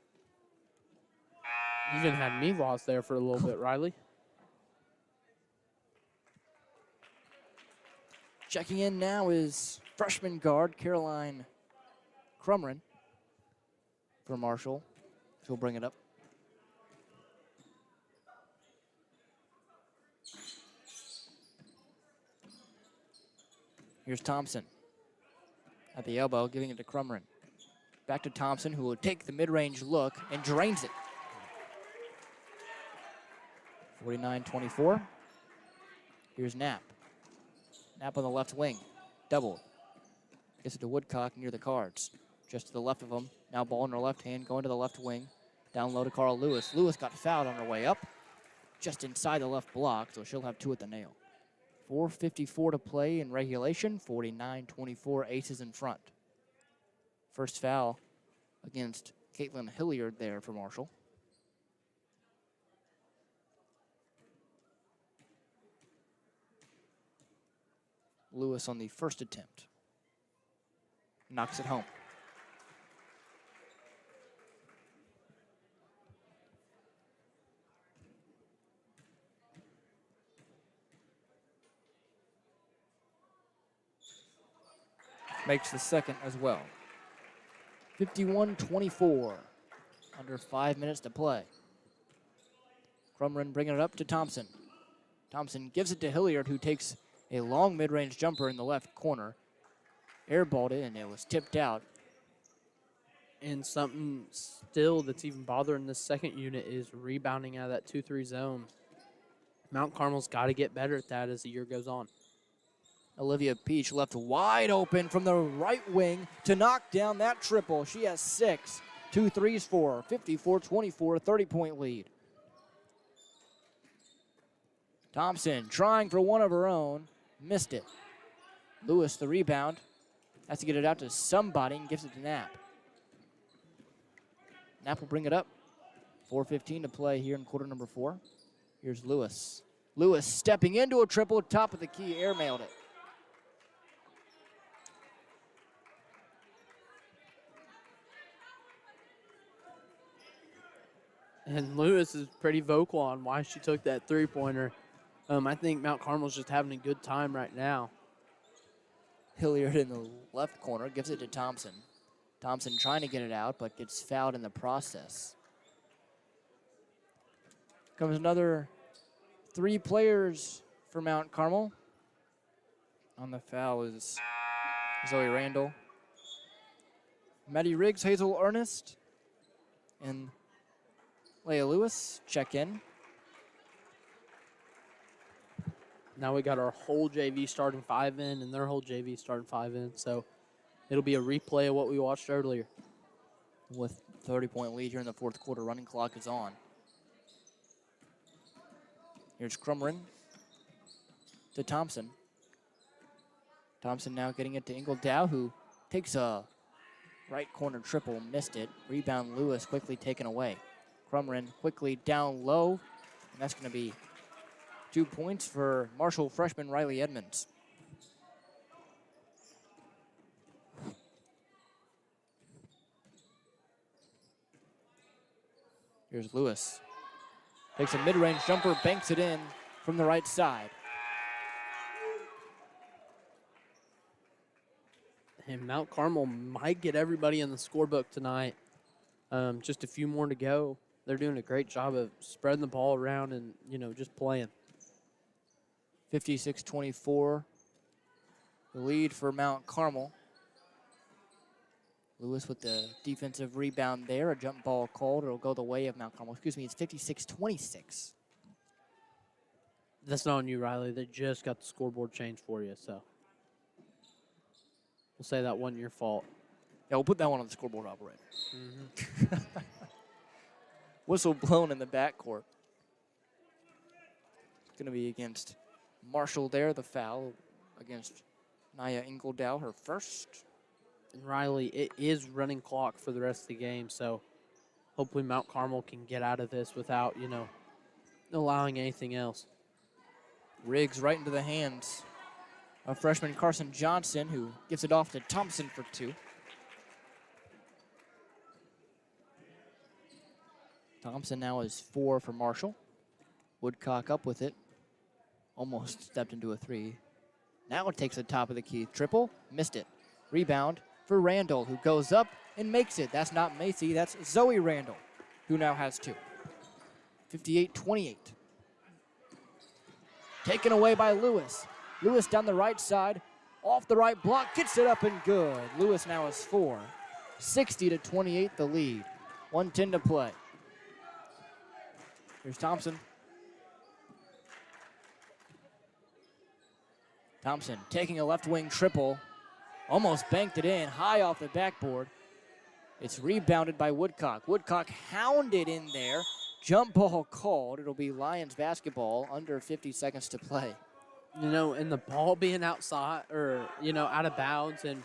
You even had me lost there for a little bit, Riley. Checking in now is freshman guard Caroline Crumrin for Marshall. She'll bring it up. Here's Thompson at the elbow, giving it to Crumrin. Back to Thompson, who will take the mid-range look and drains it. 49-24. Here's Knapp. Knapp on the left wing, doubled. Gets it to Woodcock near the cards. Just to the left of him. Now ball in her left hand, going to the left wing. Down low to Carl Lewis. Lewis got fouled on her way up, just inside the left block, so she'll have two at the nail. 4:54 to play in regulation. 49-24, Aces in front. First foul against Caitlin Hilliard there for Marshall. Lewis on the first attempt. Knocks it home. Makes the second as well. 51-24. Under 5 minutes to play. Crumrin bringing it up to Thompson. Thompson gives it to Hilliard, who takes a long mid-range jumper in the left corner. Airballed it, and it was tipped out. And something still that's even bothering this second unit is rebounding out of that 2-3 zone. Mount Carmel's got to get better at that as the year goes on. Olivia Peach left wide open from the right wing to knock down that triple. She has 6. 2 threes for her. 54-24, 30-point lead. Thompson trying for one of her own. Missed it. Lewis, the rebound. Has to get it out to somebody and gives it to Knapp. Knapp will bring it up. 4:15 to play here in quarter number 4. Here's Lewis. Lewis stepping into a triple, top of the key, airmailed it. And Lewis is pretty vocal on why she took that three-pointer. I think Mount Carmel's just having a good time right now. Hilliard in the left corner gives it to Thompson. Thompson trying to get it out, but gets fouled in the process. Comes another 3 players for Mount Carmel. On the foul is Zoe Randall, Maddie Riggs, Hazel Ernest, and Leia Lewis check in. Now we got our whole JV starting 5 in and their whole JV starting 5 in. So it'll be a replay of what we watched earlier. With 30-point lead here in the fourth quarter, running clock is on. Here's Crumrin to Thompson. Thompson now getting it to Ingledow, who takes a right corner triple, missed it. Rebound Lewis quickly taken away. Crumrin quickly down low, and that's going to be 2 points for Marshall freshman Riley Edmonds. Here's Lewis. Takes a mid-range jumper, banks it in from the right side. And Mount Carmel might get everybody in the scorebook tonight. Just a few more to go. They're doing a great job of spreading the ball around and, just playing. 56-24, the lead for Mount Carmel. Lewis with the defensive rebound there. A jump ball called. It'll go the way of Mount Carmel. Excuse me, it's 56-26. That's not on you, Riley. They just got the scoreboard changed for you, so we'll say that wasn't your fault. Yeah, we'll put that one on the scoreboard operator. Mm-hmm. Whistle blown in the backcourt. It's going to be against Marshall there, the foul against Naya Ingledow, her first. And Riley, it is running clock for the rest of the game, so hopefully Mount Carmel can get out of this without, allowing anything else. Riggs right into the hands of freshman Carson Johnson, who gives it off to Thompson for 2. Thompson now is 4 for Marshall. Woodcock up with it. Almost stepped into a 3. Now it takes the top of the key. Triple, missed it. Rebound for Randall, who goes up and makes it. That's not Macy, that's Zoe Randall, who now has 2. 58-28. Taken away by Lewis. Lewis down the right side, off the right block, gets it up and good. Lewis now has 4. 60-28 the lead. 1:10 to play. Here's Thompson. Thompson taking a left wing triple. Almost banked it in, high off the backboard. It's rebounded by Woodcock. Woodcock hounded in there. Jump ball called. It'll be Lions basketball, under 50 seconds to play. And the ball being outside or, out of bounds and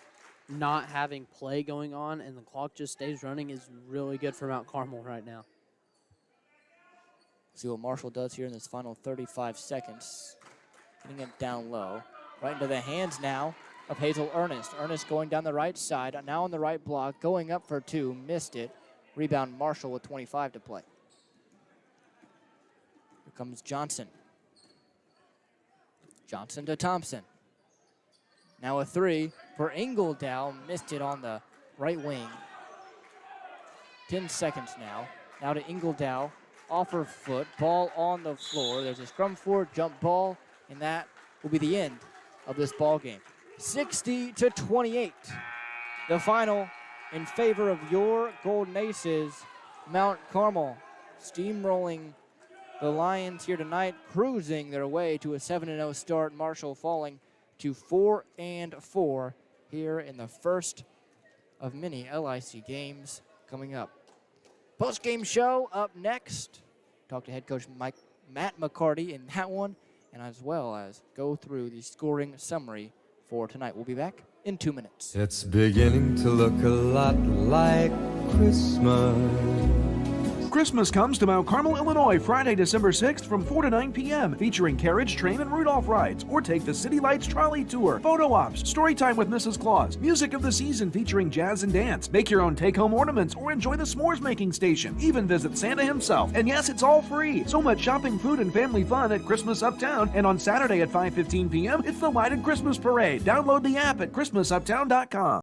not having play going on and the clock just stays running is really good for Mount Carmel right now. See what Marshall does here in this final 35 seconds. Getting it down low. Right into the hands now of Hazel Ernest. Ernest going down the right side, now on the right block, going up for 2, missed it. Rebound Marshall with 25 to play. Here comes Johnson. Johnson to Thompson. Now a 3 for Ingledow, missed it on the right wing. 10 seconds now. Now to Ingledow, off her foot, ball on the floor. There's a scrum forward, jump ball, and that will be the end of this ball game. 60-28. The final in favor of your Golden Aces. Mount Carmel steamrolling the Lions here tonight, cruising their way to a 7-0 start. Marshall falling to 4-4 here in the first of many LIC games coming up. Post-game show up next. Talk to head coach Matt McCarty in that one, and as well as go through the scoring summary for tonight. We'll be back in 2 minutes. It's beginning to look a lot like Christmas. Christmas comes to Mount Carmel, Illinois, Friday, December 6th from 4 to 9 p.m. featuring carriage, train, and Rudolph rides, or take the City Lights Trolley Tour, photo ops, story time with Mrs. Claus, music of the season featuring jazz and dance, make your own take-home ornaments, or enjoy the s'mores making station. Even visit Santa himself. And yes, it's all free. So much shopping, food, and family fun at Christmas Uptown. And on Saturday at 5:15 p.m., it's the Lighted Christmas Parade. Download the app at ChristmasUptown.com.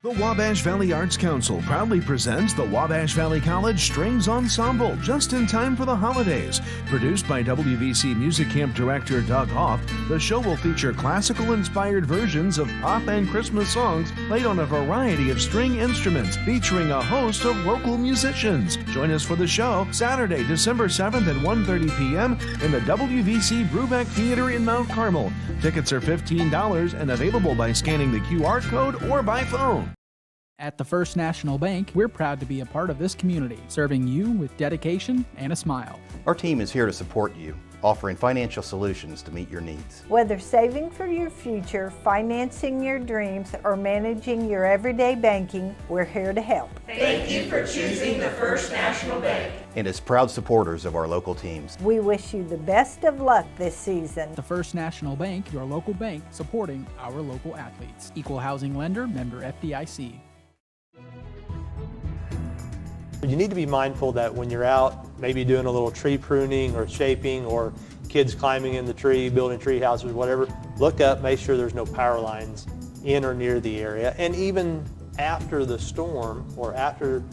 The Wabash Valley Arts Council proudly presents the Wabash Valley College Strings Ensemble, just in time for the holidays. Produced by WVC Music Camp Director Doug Hoff, the show will feature classical-inspired versions of pop and Christmas songs played on a variety of string instruments, featuring a host of local musicians. Join us for the show Saturday, December 7th at 1:30 p.m. in the WVC Brubeck Theater in Mount Carmel. Tickets are $15 and available by scanning the QR code or by phone. At the First National Bank, we're proud to be a part of this community, serving you with dedication and a smile. Our team is here to support you, offering financial solutions to meet your needs. Whether saving for your future, financing your dreams, or managing your everyday banking, we're here to help. Thank you for choosing the First National Bank. And as proud supporters of our local teams, We wish you the best of luck this season. The First National Bank, your local bank supporting our local athletes. Equal housing lender, member FDIC. You need to be mindful that when you're out, maybe doing a little tree pruning or shaping, or kids climbing in the tree, building tree houses, whatever, look up, make sure there's no power lines in or near the area. And even after the storm or after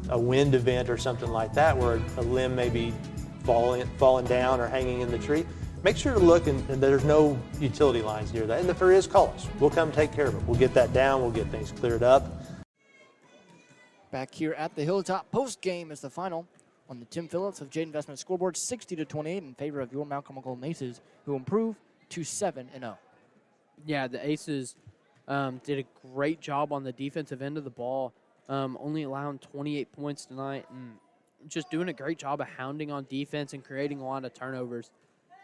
a wind event or something like that, where a limb may be falling down or hanging in the tree, make sure to look and there's no utility lines near that. And if there is, call us. We'll come take care of it. We'll get that down. We'll get things cleared up. Back here at the Hilltop, post-game is the final on the Tim Phillips of Jade Investment scoreboard, 60-28 in favor of your Mount Carmel Golden Aces, who improve to 7-0. Yeah, the Aces did a great job on the defensive end of the ball, only allowing 28 points tonight, and just doing a great job of hounding on defense and creating a lot of turnovers.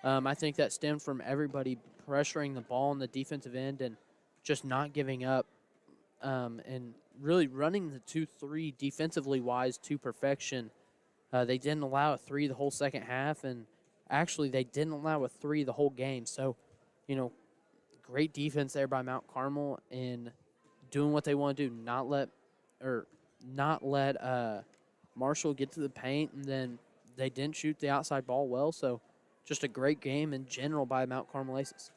I think that stemmed from everybody pressuring the ball on the defensive end and just not giving up, and really running the 2-3 defensively wise to perfection. They didn't allow a 3 the whole second half, and actually they didn't allow a 3 the whole game. So, great defense there by Mount Carmel in doing what they want to do, not let Marshall get to the paint, and then they didn't shoot the outside ball well. So just a great game in general by Mount Carmel Aces.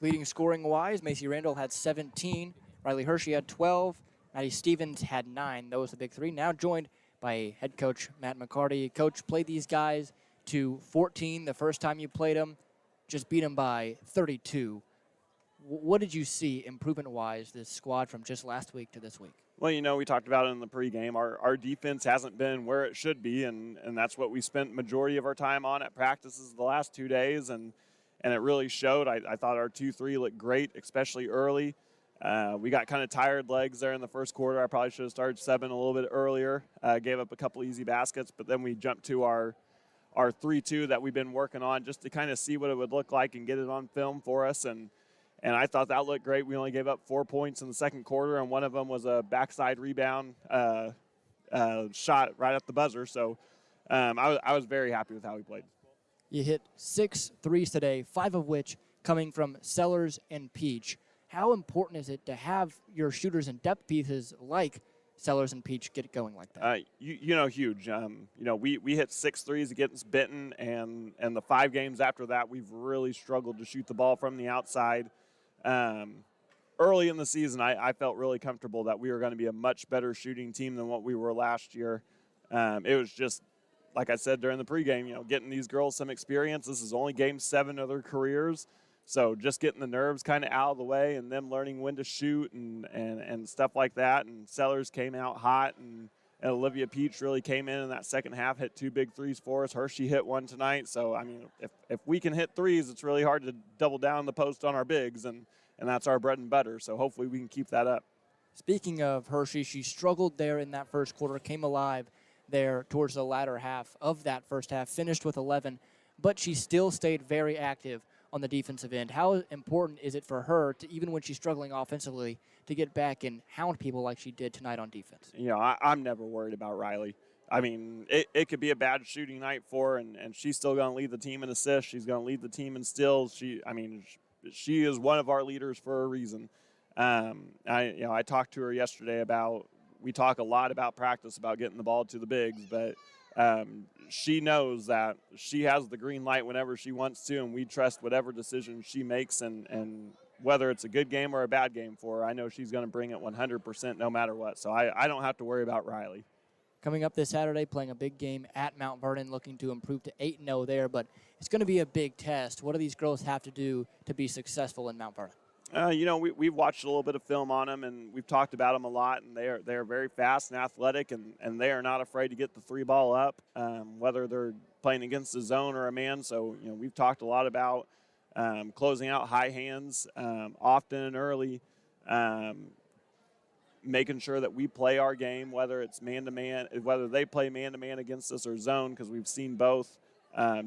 Leading scoring-wise, Macy Randall had 17, Riley Hershey had 12, Maddie Stevens had 9. Those the big three. Now joined by head coach Matt McCarty. Coach, played these guys to 14 the first time you played them, just beat them by 32. What did you see improvement-wise, this squad from just last week to this week? Well, we talked about it in the pregame. Our defense hasn't been where it should be, and that's what we spent majority of our time on at practices the last 2 days, and it really showed. I thought our 2-3 looked great, especially early. We got kind of tired legs there in the first quarter. I probably should have started 7 a little bit earlier. Gave up a couple easy baskets, but then we jumped to our 3-2 that we've been working on just to kind of see what it would look like and get it on film for us. And I thought that looked great. We only gave up 4 points in the second quarter, and one of them was a backside rebound shot right at the buzzer. So I was very happy with how we played. You hit 6 threes today, 5 of which coming from Sellers and Peach. How important is it to have your shooters and depth pieces like Sellers and Peach get it going like that? Huge. We hit 6 threes against Benton, and the 5 games after that, we've really struggled to shoot the ball from the outside. Early in the season, I felt really comfortable that we were going to be a much better shooting team than what we were last year. It was just, like I said during the pregame, getting these girls some experience. This is only game 7 of their careers. So just getting the nerves kind of out of the way and them learning when to shoot and stuff like that. And Sellers came out hot, and And Olivia Peach really came in that second half, hit 2 big threes for us. Hershey hit one tonight. So, I mean, if we can hit threes, it's really hard to double down the post on our bigs, and that's our bread and butter. So hopefully we can keep that up. Speaking of Hershey, she struggled there in that first quarter, came alive there towards the latter half of that first half, finished with 11, but she still stayed very active on the defensive end. How important is it for her to, even when she's struggling offensively, to get back and hound people like she did tonight on defense? You know, I'm never worried about Riley. I mean, it could be a bad shooting night for her, and she's still going to lead the team in assists. She's going to lead the team in steals. She is one of our leaders for a reason. I talked to her yesterday we talk a lot about practice, about getting the ball to the bigs, but she knows that she has the green light whenever she wants to, and we trust whatever decision she makes, and whether it's a good game or a bad game for her, I know she's going to bring it 100% no matter what. So I don't have to worry about Riley. Coming up this Saturday, playing a big game at Mount Vernon, looking to improve to 8-0 there, but it's going to be a big test. What do these girls have to do to be successful in Mount Vernon? We've watched a little bit of film on them, and we've talked about them a lot, and they are very fast and athletic, and they are not afraid to get the 3-ball up, whether they're playing against a zone or a man. So, we've talked a lot about closing out high hands often and early, making sure that we play our game, whether it's man-to-man, whether they play man-to-man against us or zone, because we've seen both.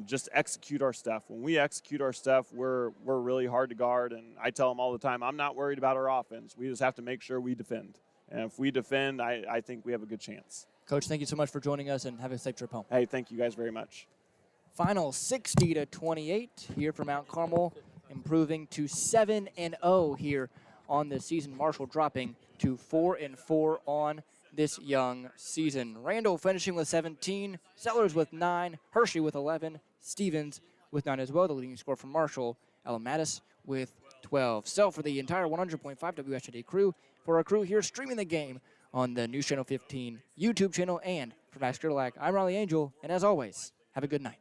Just execute our stuff. When we execute our stuff, we're really hard to guard, and I tell them all the time, I'm not worried about our offense. We just have to make sure we defend. And if we defend, I think we have a good chance. Coach, thank you so much for joining us, and have a safe trip home. Hey, thank you guys very much. Final 60-28 here for Mount Carmel, improving to 7-0 here on the season. Marshall dropping to 4-4 on this young season. Randall finishing with 17, Sellers with 9, Hershey with 11, Stevens with 9 as well. The leading scorer from Marshall, Ella Mattis with 12. So for the entire 100.5 WSJD crew, for our crew here streaming the game on the News Channel 15 YouTube channel, and for Max Gerlach, I'm Riley Angel, and as always, have a good night.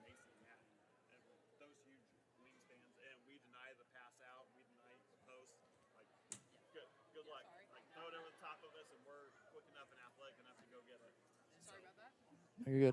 You're good.